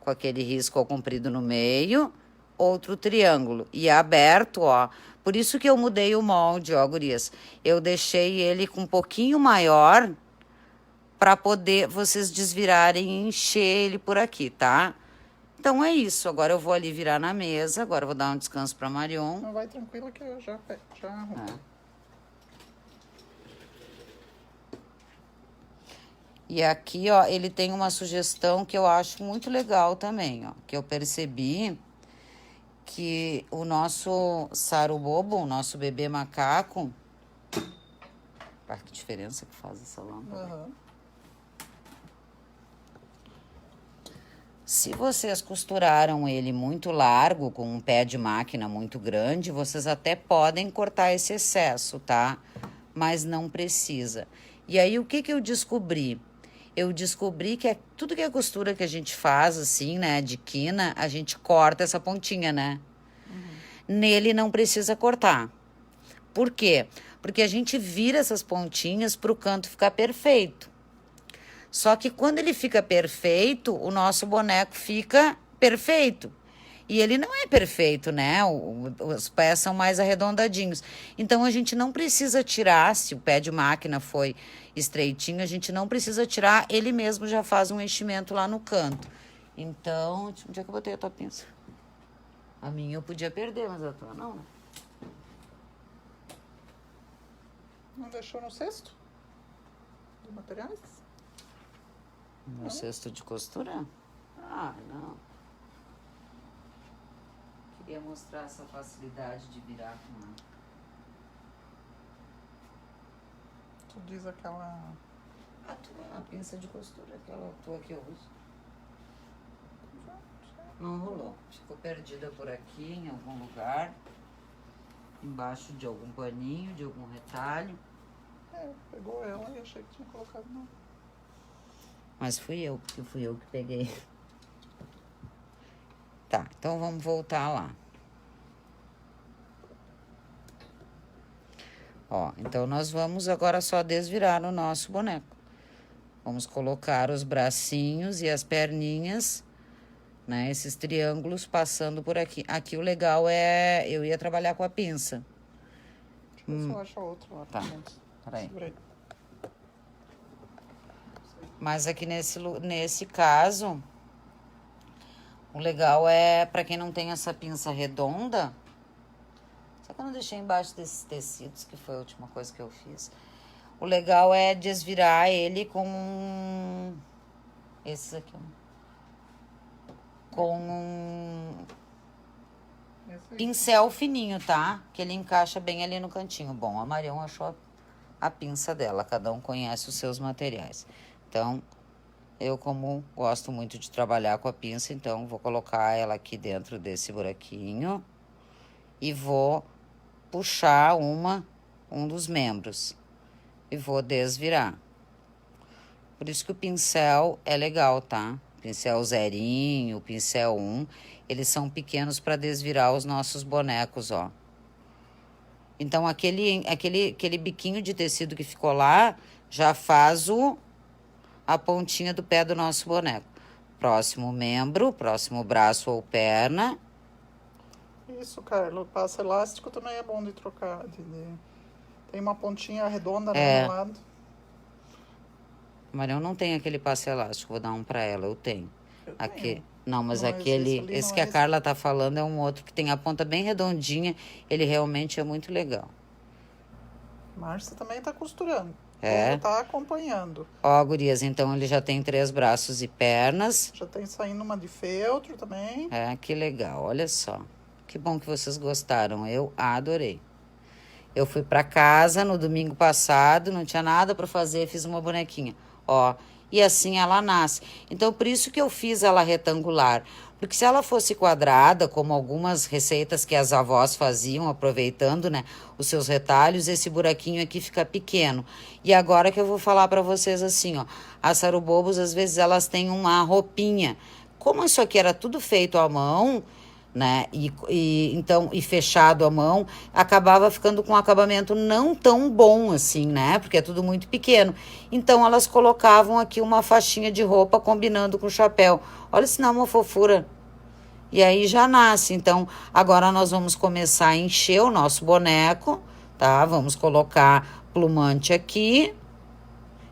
com aquele risco comprido no meio, outro triângulo. E aberto, ó. Por isso que eu mudei o molde, ó, gurias. Eu deixei ele com um pouquinho maior, para poder vocês desvirarem e encher ele por aqui, tá? Então é isso. Agora eu vou ali virar na mesa. Agora eu vou dar um descanso para Marion. Não, vai tranquila que eu já arrumo. E aqui, ó, ele tem uma sugestão que eu acho muito legal também, ó. Que eu percebi que o nosso Sarubobo, o nosso bebê macaco... Ah, que diferença que faz essa lâmpada. Se vocês costuraram ele muito largo, com um pé de máquina muito grande, vocês até podem cortar esse excesso, tá? Mas não precisa. E aí, o que eu descobri? Eu descobri que tudo que é costura que a gente faz, assim, né, de quina, a gente corta essa pontinha, né? Nele não precisa cortar. Por quê? Porque a gente vira essas pontinhas para o canto ficar perfeito. Só que quando ele fica perfeito, o nosso boneco fica perfeito. E ele não é perfeito, né? Os pés são mais arredondadinhos. Então, a gente não precisa tirar, se o pé de máquina foi estreitinho, a gente não precisa tirar, ele mesmo já faz um enchimento lá no canto. Então, onde é que eu botei a tua pinça? A minha eu podia perder, mas a tua não, né? Não deixou no cesto de materiais? No cesto de costura? Ah, não. Queria mostrar essa facilidade de virar com Tu diz aquela... A pinça de costura, aquela tua que eu uso. Não rolou. Ficou perdida por aqui, em algum lugar. Embaixo de algum paninho, de algum retalho. Pegou ela e achei que tinha colocado não. Mas porque fui eu que peguei. Tá, então vamos voltar lá. Ó, então nós vamos agora só desvirar o nosso boneco. Vamos colocar os bracinhos e as perninhas, né? Esses triângulos passando por aqui. Aqui o legal é... Eu ia trabalhar com a pinça. Deixa eu ver se eu acho outro lá. Tá, peraí. Mas aqui nesse caso... O legal é, para quem não tem essa pinça redonda... Só que eu não deixei embaixo desses tecidos, que foi a última coisa que eu fiz. O legal é desvirar ele com... Esses aqui, ó. Com um pincel fininho, tá? Que ele encaixa bem ali no cantinho. Bom, a Marião achou a pinça dela. Cada um conhece os seus materiais. Então... Eu, como gosto muito de trabalhar com a pinça, então vou colocar ela aqui dentro desse buraquinho e vou puxar um dos membros e vou desvirar. Por isso que o pincel é legal, tá? Pincel zerinho, pincel 1, eles são pequenos para desvirar os nossos bonecos, ó. Então, aquele biquinho de tecido que ficou lá já faz a pontinha do pé do nosso boneco. Próximo membro, próximo braço ou perna. Isso, Carlos. Passo elástico também é bom de trocar. Tem uma pontinha redonda no lado. Marião não tem aquele passo elástico. Vou dar um pra ela. Eu tenho. Não, mas esse que a Carla tá falando é um outro que tem a ponta bem redondinha. Ele realmente é muito legal. Márcia também tá costurando. É. Tá acompanhando. Ó, gurias, então ele já tem 3 braços e pernas. Já tem saindo uma de feltro também. É, que legal, olha só. Que bom que vocês gostaram, eu adorei. Eu fui pra casa no domingo passado, não tinha nada pra fazer, fiz uma bonequinha. Ó, e assim ela nasce. Então, por isso que eu fiz ela retangular. Porque se ela fosse quadrada, como algumas receitas que as avós faziam, aproveitando, né, os seus retalhos, esse buraquinho aqui fica pequeno. E agora que eu vou falar para vocês assim, ó, as sarubobos, às vezes, elas têm uma roupinha. Como isso aqui era tudo feito à mão, né, e fechado à mão, acabava ficando com um acabamento não tão bom assim, né, porque é tudo muito pequeno. Então, elas colocavam aqui uma faixinha de roupa combinando com o chapéu. Olha se não é uma fofura. E aí já nasce. Então, agora nós vamos começar a encher o nosso boneco, tá? Vamos colocar plumante aqui,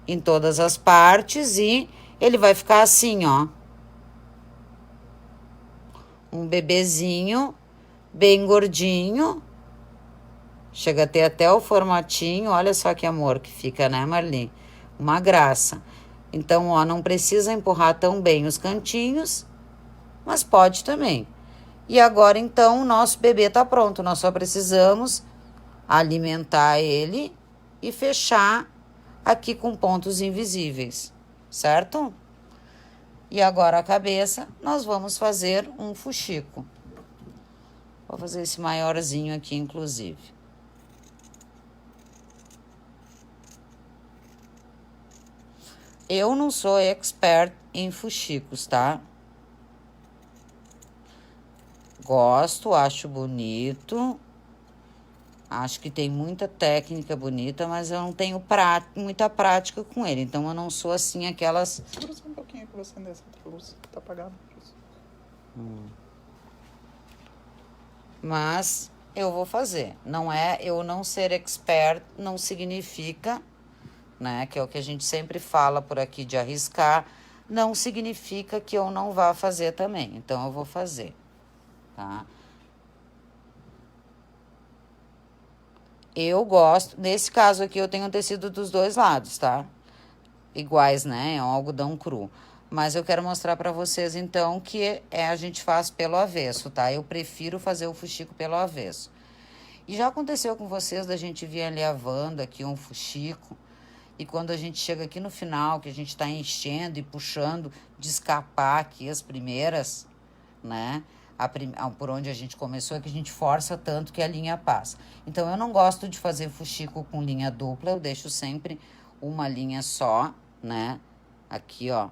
em todas as partes, e ele vai ficar assim, ó. Um bebezinho, bem gordinho. Chega a ter até o formatinho. Olha só que amor que fica, né, Marli? Uma graça. Então, ó, não precisa empurrar tão bem os cantinhos, mas pode também. E agora, então, o nosso bebê tá pronto. Nós só precisamos alimentar ele e fechar aqui com pontos invisíveis, certo? E agora a cabeça, nós vamos fazer um fuxico. Vou fazer esse maiorzinho aqui, inclusive. Eu não sou expert em fuxicos, tá? Gosto, acho bonito. Acho que tem muita técnica bonita, mas eu não tenho muita prática com ele. Então, eu não sou assim aquelas... Segura só um pouquinho que eu vou acender essa outra luz. Tá apagada. Mas eu vou fazer. Não é eu não ser expert, não significa, né? Que é o que a gente sempre fala por aqui de arriscar. Não significa que eu não vá fazer também. Então, eu vou fazer, tá? Eu gosto, nesse caso aqui eu tenho tecido dos dois lados, tá? Iguais, né? É um algodão cru. Mas eu quero mostrar pra vocês, então, que a gente faz pelo avesso, tá? Eu prefiro fazer o fuxico pelo avesso. E já aconteceu com vocês da gente vir ali lavando aqui um fuxico, e quando a gente chega aqui no final, que a gente tá enchendo e puxando, de escapar aqui as primeiras, né? Por onde a gente começou é que a gente força tanto que a linha passa. Então, eu não gosto de fazer fuxico com linha dupla, eu deixo sempre uma linha só, né? Aqui, ó,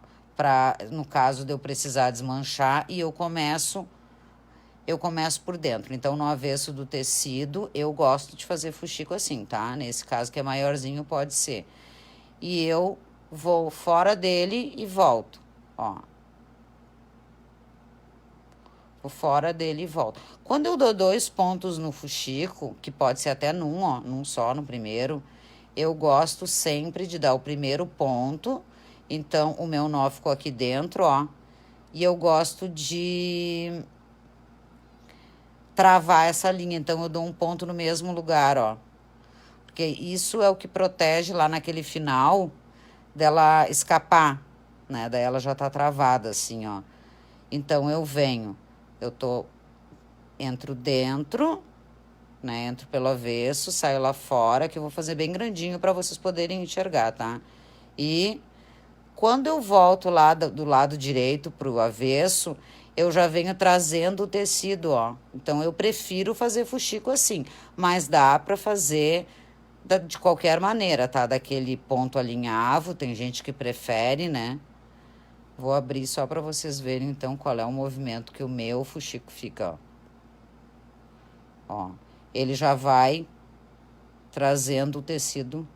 no caso de eu precisar desmanchar, e eu começo por dentro. Então, no avesso do tecido, eu gosto de fazer fuxico assim, tá? Nesse caso que é maiorzinho, pode ser. E eu vou fora dele e volto, ó. Fora dele e volta. Quando eu dou 2 pontos no fuxico, que pode ser até num só, no primeiro, eu gosto sempre de dar o primeiro ponto. Então, o meu nó ficou aqui dentro, ó. E eu gosto de travar essa linha. Então, eu dou um ponto no mesmo lugar, ó. Porque isso é o que protege lá naquele final dela escapar, né? Daí ela já tá travada, assim, ó. Então, eu venho... entro dentro, né? Entro pelo avesso, saio lá fora, que eu vou fazer bem grandinho para vocês poderem enxergar, tá? E quando eu volto lá do lado direito pro avesso, eu já venho trazendo o tecido, ó. Então, eu prefiro fazer fuxico assim, mas dá para fazer de qualquer maneira, tá? Daquele ponto alinhavo, tem gente que prefere, né? Vou abrir só para vocês verem, então, qual é o movimento que o meu fuxico fica, ó. Ó, ele já vai trazendo o tecido,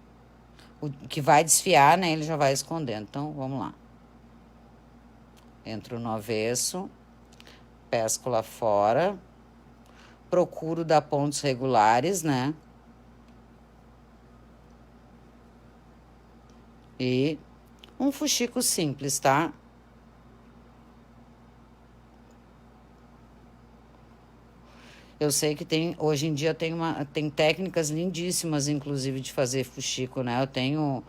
o que vai desfiar, né? Ele já vai escondendo. Então, vamos lá. Entro no avesso, pesco lá fora, procuro dar pontos regulares, né? E um fuxico simples, tá? Eu sei que hoje em dia tem técnicas lindíssimas, inclusive, de fazer fuxico, né? Eu tenho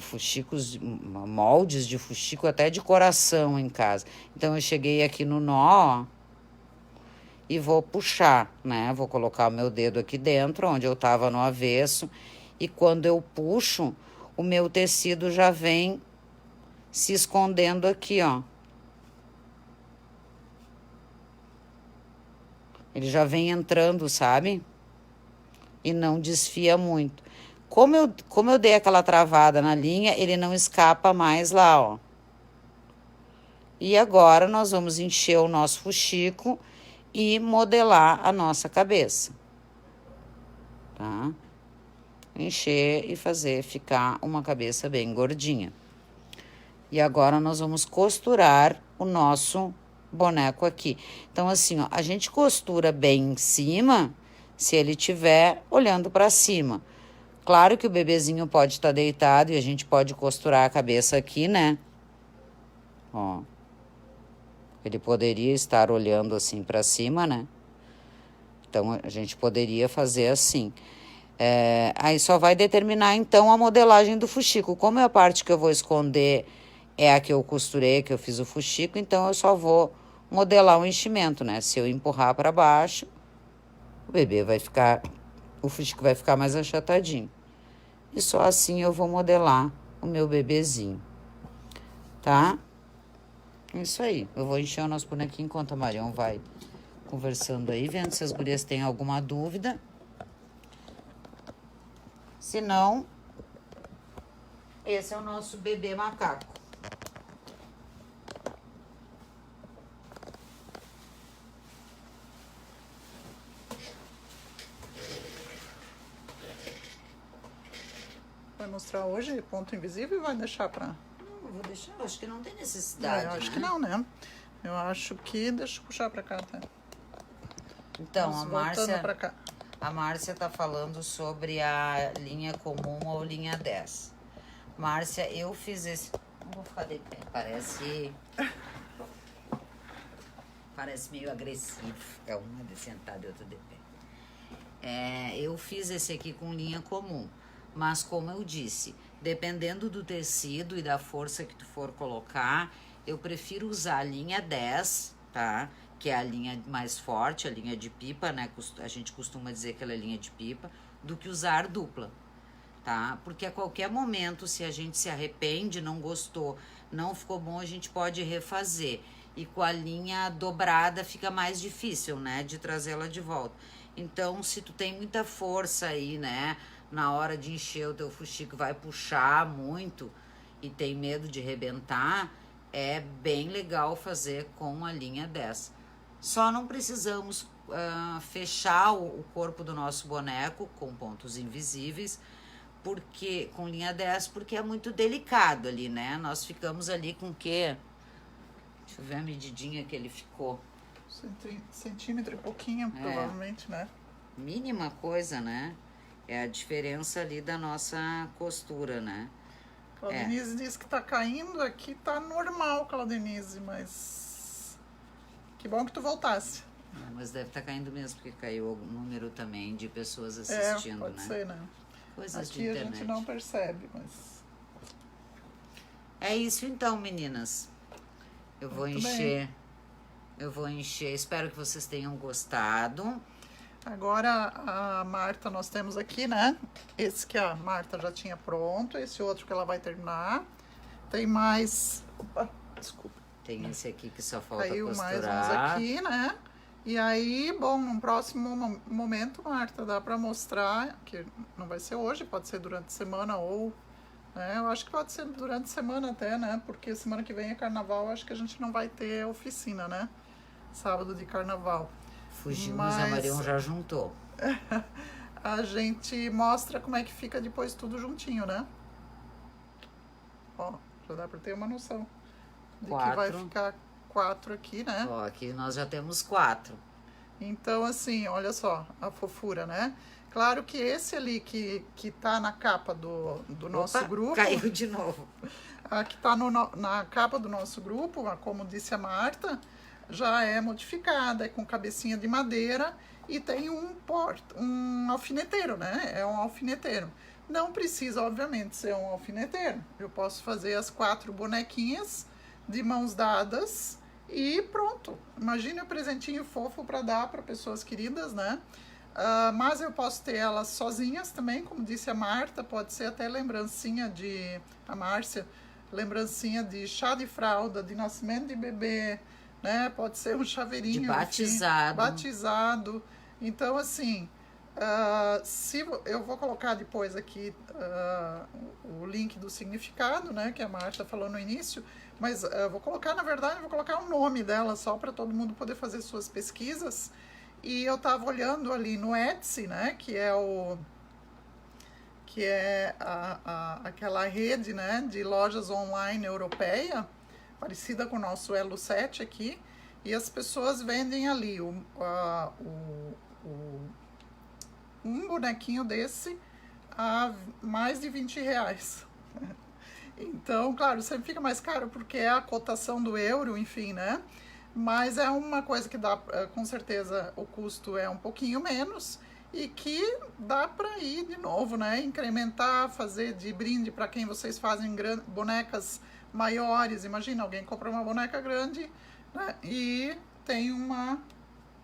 fuxicos, moldes de fuxico até de coração em casa. Então, eu cheguei aqui no nó, ó, e vou puxar, né? Vou colocar o meu dedo aqui dentro, onde eu tava no avesso. E quando eu puxo, o meu tecido já vem se escondendo aqui, ó. Ele já vem entrando, sabe? E não desfia muito. Como eu dei aquela travada na linha, ele não escapa mais lá, ó. E agora, nós vamos encher o nosso fuxico e modelar a nossa cabeça. Tá? Encher e fazer ficar uma cabeça bem gordinha. E agora, nós vamos costurar o nosso boneco aqui. Então, assim, ó, a gente costura bem em cima, se ele estiver olhando para cima. Claro que o bebezinho pode estar deitado e a gente pode costurar a cabeça aqui, né? Ó. Ele poderia estar olhando assim para cima, né? Então, a gente poderia fazer assim. Aí só vai determinar, então, a modelagem do fuxico. Como é a parte que eu vou esconder é a que eu costurei, que eu fiz o fuxico, então eu só vou modelar o enchimento, né? Se eu empurrar para baixo, o fuxico vai ficar mais achatadinho. E só assim eu vou modelar o meu bebezinho, tá? Isso aí. Eu vou encher o nosso bonequinho enquanto a Marião vai conversando aí, vendo se as gurias têm alguma dúvida. Se não, esse é o nosso bebê macaco. mostrar hoje, ponto invisível, ou vai deixar pra... Não, vou deixar, acho que não tem necessidade, eu acho que não, né? Eu acho que... Deixa eu puxar pra cá, tá? Então, a Márcia tá falando sobre a linha comum ou linha 10. Márcia, eu fiz esse... Não vou ficar de pé, parece meio agressivo. É uma de sentada e outra de pé. Eu fiz esse aqui com linha comum. Mas como eu disse, dependendo do tecido e da força que tu for colocar, eu prefiro usar a linha 10, tá? Que é a linha mais forte, a linha de pipa, né? A gente costuma dizer que ela é linha de pipa, do que usar dupla, tá? Porque a qualquer momento, se a gente se arrepende, não gostou, não ficou bom, a gente pode refazer. E com a linha dobrada fica mais difícil, né? De trazê-la de volta. Então, se tu tem muita força aí, né? Na hora de encher o teu fuxico, vai puxar muito e tem medo de rebentar, é bem legal fazer com a linha 10. Só não precisamos fechar o corpo do nosso boneco com pontos invisíveis, porque com linha 10, porque é muito delicado ali, né? Nós ficamos ali com o quê? Deixa eu ver a medidinha que ele ficou. Centímetro e pouquinho, provavelmente, né? Mínima coisa, né? É a diferença ali da nossa costura, né? Claudenise diz que tá caindo, aqui tá normal, Claudenise, mas... Que bom que tu voltasse. Mas deve estar caindo mesmo, porque caiu o número também de pessoas assistindo, pode né? ser, né? Coisas aqui de internet. A gente não percebe, mas... É isso então, meninas. Eu vou encher. Espero que vocês tenham gostado. Agora, a Marta, nós temos aqui, né? Esse que a Marta já tinha pronto, esse outro que ela vai terminar. Tem mais... Opa, desculpa. Tem esse aqui que só falta costurar. Mais uns aqui, né? E aí, bom, num próximo momento, Marta, dá pra mostrar, que não vai ser hoje, pode ser durante a semana ou... eu acho que pode ser durante a semana até, né? Porque semana que vem é carnaval, acho que a gente não vai ter oficina, né? Sábado de carnaval. Mas a Marion já juntou. A gente mostra como é que fica depois tudo juntinho, né? Ó, já dá pra ter uma noção. De 4. Que vai ficar 4 aqui, né? Ó, aqui nós já temos 4. Então, assim, olha só a fofura, né? Claro que esse ali que tá na capa do nosso grupo... Caiu de novo. A que tá na capa do nosso grupo, como disse a Marta, já é modificada, é com cabecinha de madeira e tem um alfineteiro, né? É um alfineteiro. Não precisa, obviamente, ser um alfineteiro. Eu posso fazer as 4 bonequinhas de mãos dadas e pronto. Imagine um presentinho fofo para dar para pessoas queridas, né? Mas eu posso ter elas sozinhas também, como disse a Marta, pode ser até lembrancinha a Márcia, lembrancinha de chá de fralda, de nascimento de bebê, né? Pode ser um chaveirinho. De batizado. Batizado. Então, assim, eu vou colocar depois aqui o link do significado, né? Que a Marta falou no início, mas vou colocar, na verdade, vou colocar o nome dela só para todo mundo poder fazer suas pesquisas. E eu estava olhando ali no Etsy, né? Que é aquela rede, né, de lojas online europeia, parecida com o nosso Elo 7 aqui, e as pessoas vendem ali um bonequinho desse a mais de R$20. Então, claro, sempre fica mais caro porque é a cotação do euro, enfim, né? Mas é uma coisa que dá, com certeza, o custo é um pouquinho menos e que dá para ir de novo, né? Incrementar, fazer de brinde para quem vocês fazem bonecas maiores. Imagina, alguém compra uma boneca grande, né? E tem uma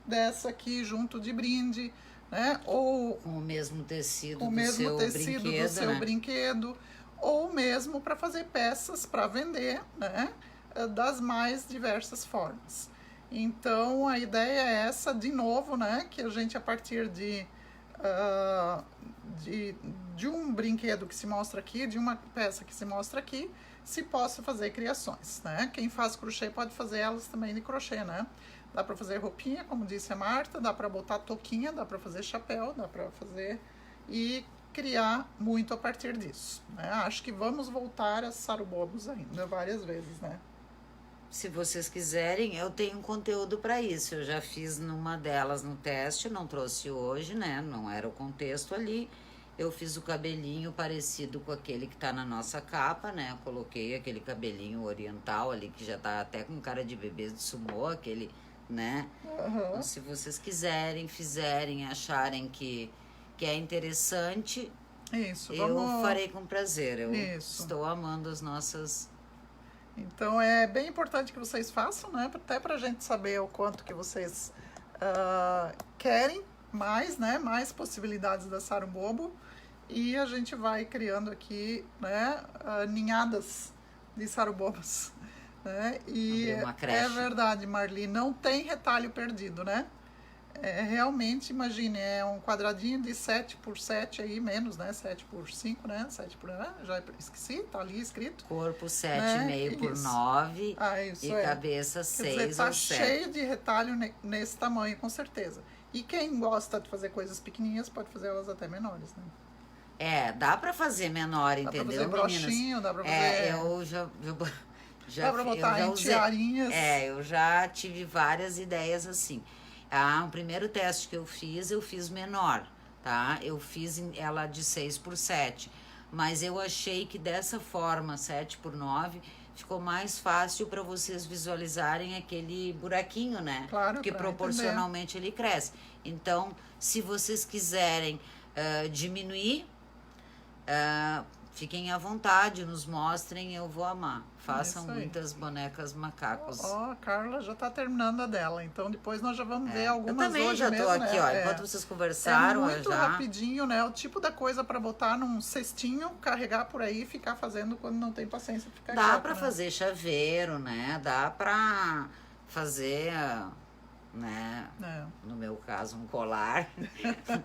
dessa aqui junto de brinde, né? Ou com o mesmo tecido do seu brinquedo, ou mesmo para fazer peças para vender, né? Das mais diversas formas. Então, a ideia é essa, de novo, né? Que a gente, a partir de um brinquedo que se mostra aqui, de uma peça que se mostra aqui, se possa fazer criações, né? Quem faz crochê pode fazer elas também de crochê, né? Dá para fazer roupinha, como disse a Marta, dá para botar touquinha, dá para fazer chapéu, dá para fazer... E criar muito a partir disso, né? Acho que vamos voltar a sarubobos ainda várias vezes, né? Se vocês quiserem, eu tenho conteúdo para isso. Eu já fiz numa delas no teste, não trouxe hoje, né? Não era o contexto ali. Eu fiz o cabelinho parecido com aquele que tá na nossa capa, né? Eu coloquei aquele cabelinho oriental ali, que já tá até com cara de bebê de sumô, aquele, né? Então, se vocês quiserem, fizerem, acharem que é interessante, eu farei com prazer. Eu estou amando as nossas... Então, é bem importante que vocês façam, né? Até pra gente saber o quanto que vocês querem mais, né? Mais possibilidades da Sarumbobo. E a gente vai criando aqui, né? Ninhadas de sarubobos. Né? E é verdade, Marli, não tem retalho perdido, né? Realmente, imagine, é um quadradinho de 7 por 7 aí, menos, né? 7 por 5, né? 7 por... já esqueci, tá ali escrito. Corpo 7,5 né? por 9 e cabeça 6 ou 7. Tá cheio de retalho nesse tamanho, com certeza. E quem gosta de fazer coisas pequenininhas pode fazer elas até menores, né? Dá pra fazer menor, entendeu, meninas? Dá pra fazer brochinho, dá pra fazer... dá pra botar em tiarinhas. Eu já tive várias ideias assim. O primeiro teste que eu fiz menor, tá? Eu fiz ela de 6 por 7. Mas eu achei que dessa forma, 7 por 9, ficou mais fácil para vocês visualizarem aquele buraquinho, né? Claro, porque proporcionalmente ele cresce. Então, se vocês quiserem diminuir, fiquem à vontade, nos mostrem, eu vou amar. Façam muitas bonecas macacos. A Carla já tá terminando a dela, então depois nós já vamos ver algumas hoje mesmo. Eu também já tô aqui, ó, enquanto vocês conversaram. Muito rapidinho, né? O tipo da coisa para botar num cestinho, carregar por aí e ficar fazendo quando não tem paciência de ficar quieto. Dá para fazer chaveiro, né? Dá para fazer... né? No meu caso, um colar.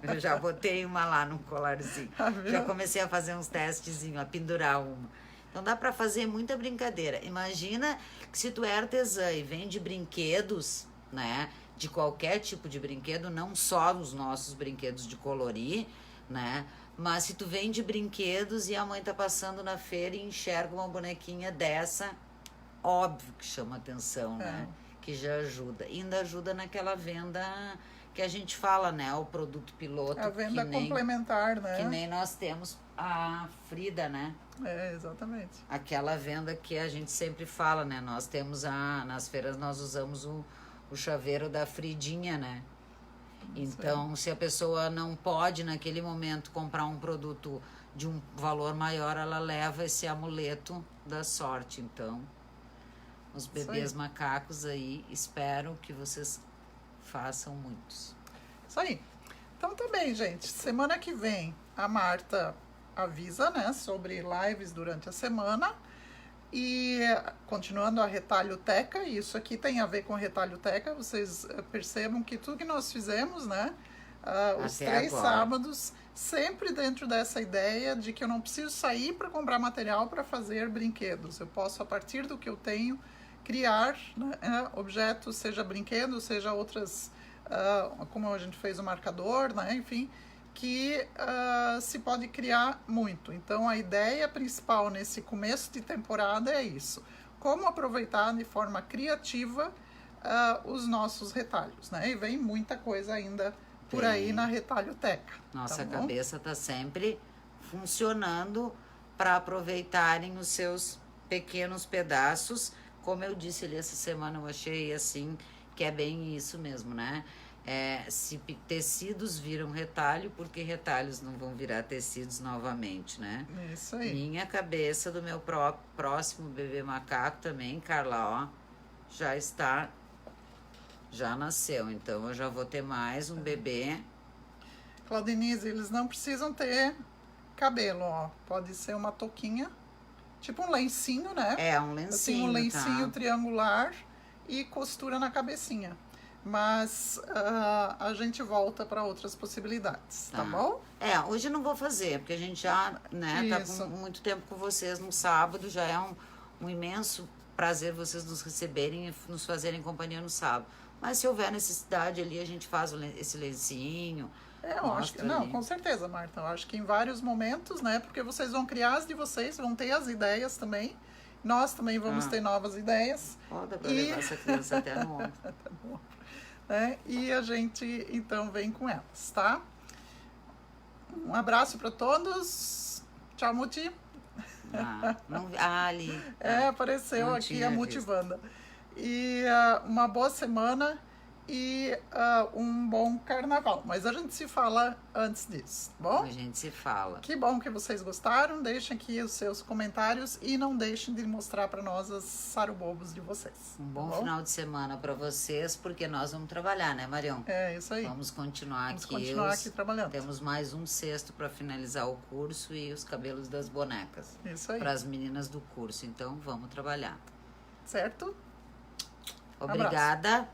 Eu já botei uma lá num colarzinho. Já comecei a fazer uns testezinhos, a pendurar uma. Então dá para fazer muita brincadeira. Imagina que se tu é artesã e vende brinquedos, né? De qualquer tipo de brinquedo, não só os nossos brinquedos de colorir, né? Mas se tu vende brinquedos e a mãe tá passando na feira e enxerga uma bonequinha dessa, óbvio que chama atenção, né? Que já ajuda. E ainda ajuda naquela venda que a gente fala, né? O produto piloto. A venda complementar, né? Que nem nós temos a Frida, né? Exatamente. Aquela venda que a gente sempre fala, né? Nós temos nas feiras, nós usamos o chaveiro da Fridinha, né? Então, se a pessoa não pode, naquele momento, comprar um produto de um valor maior, ela leva esse amuleto da sorte. Então... os bebês macacos aí, espero que vocês façam muitos. Isso aí. Então tá bem, gente. Semana que vem a Marta avisa, né, sobre lives durante a semana. E continuando a Retalhoteca, e isso aqui tem a ver com Retalhoteca, vocês percebam que tudo que nós fizemos, né, os 3 sábados, sempre dentro dessa ideia de que eu não preciso sair para comprar material para fazer brinquedos. Eu posso, a partir do que eu tenho, criar, né, objetos, seja brinquedos, seja outras, como a gente fez o marcador, né, enfim, que se pode criar muito. Então, a ideia principal nesse começo de temporada é isso. Como aproveitar de forma criativa os nossos retalhos, né? E vem muita coisa ainda por aí na Retalhoteca. Nossa cabeça está sempre funcionando para aproveitarem os seus pequenos pedaços. Como eu disse ali essa semana, eu achei assim que é bem isso mesmo, né? Se tecidos viram retalho, porque retalhos não vão virar tecidos novamente, né? Isso aí. Minha cabeça do meu próximo bebê macaco também, Carla, ó, já nasceu. Então eu já vou ter mais um bebê. Claudinise, eles não precisam ter cabelo, ó. Pode ser uma touquinha, tipo um lencinho, né? Um lencinho. Assim, um lencinho triangular e costura na cabecinha. Mas a gente volta para outras possibilidades, tá bom? Hoje eu não vou fazer, porque a gente já, né, tá com muito tempo com vocês no sábado, já é um imenso prazer vocês nos receberem e nos fazerem companhia no sábado. Mas se houver necessidade ali, a gente faz esse lencinho, Eu acho que, não, com certeza, Marta. Eu acho que em vários momentos, né? Porque vocês vão criar as de vocês, vão ter as ideias também. Nós também vamos ter novas ideias. Dá pra levar essa criança até no ombro. Né? E a gente, então, vem com elas, tá? Um abraço para todos. Tchau, Muti. Ali. Apareceu aqui a Mutivanda. E uma boa semana e um bom carnaval. Mas a gente se fala antes disso, tá bom? A gente se fala. Que bom que vocês gostaram. Deixem aqui os seus comentários e não deixem de mostrar para nós os sarubobos de vocês. Um bom final de semana para vocês, porque nós vamos trabalhar, né, Marião? Isso aí. Vamos continuar aqui. Vamos continuar aqui trabalhando. Temos mais um sexto para finalizar o curso e os cabelos das bonecas. Isso aí. Para as meninas do curso. Então, vamos trabalhar. Certo? Obrigada.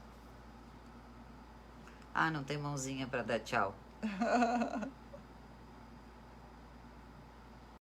Não tem mãozinha para dar tchau.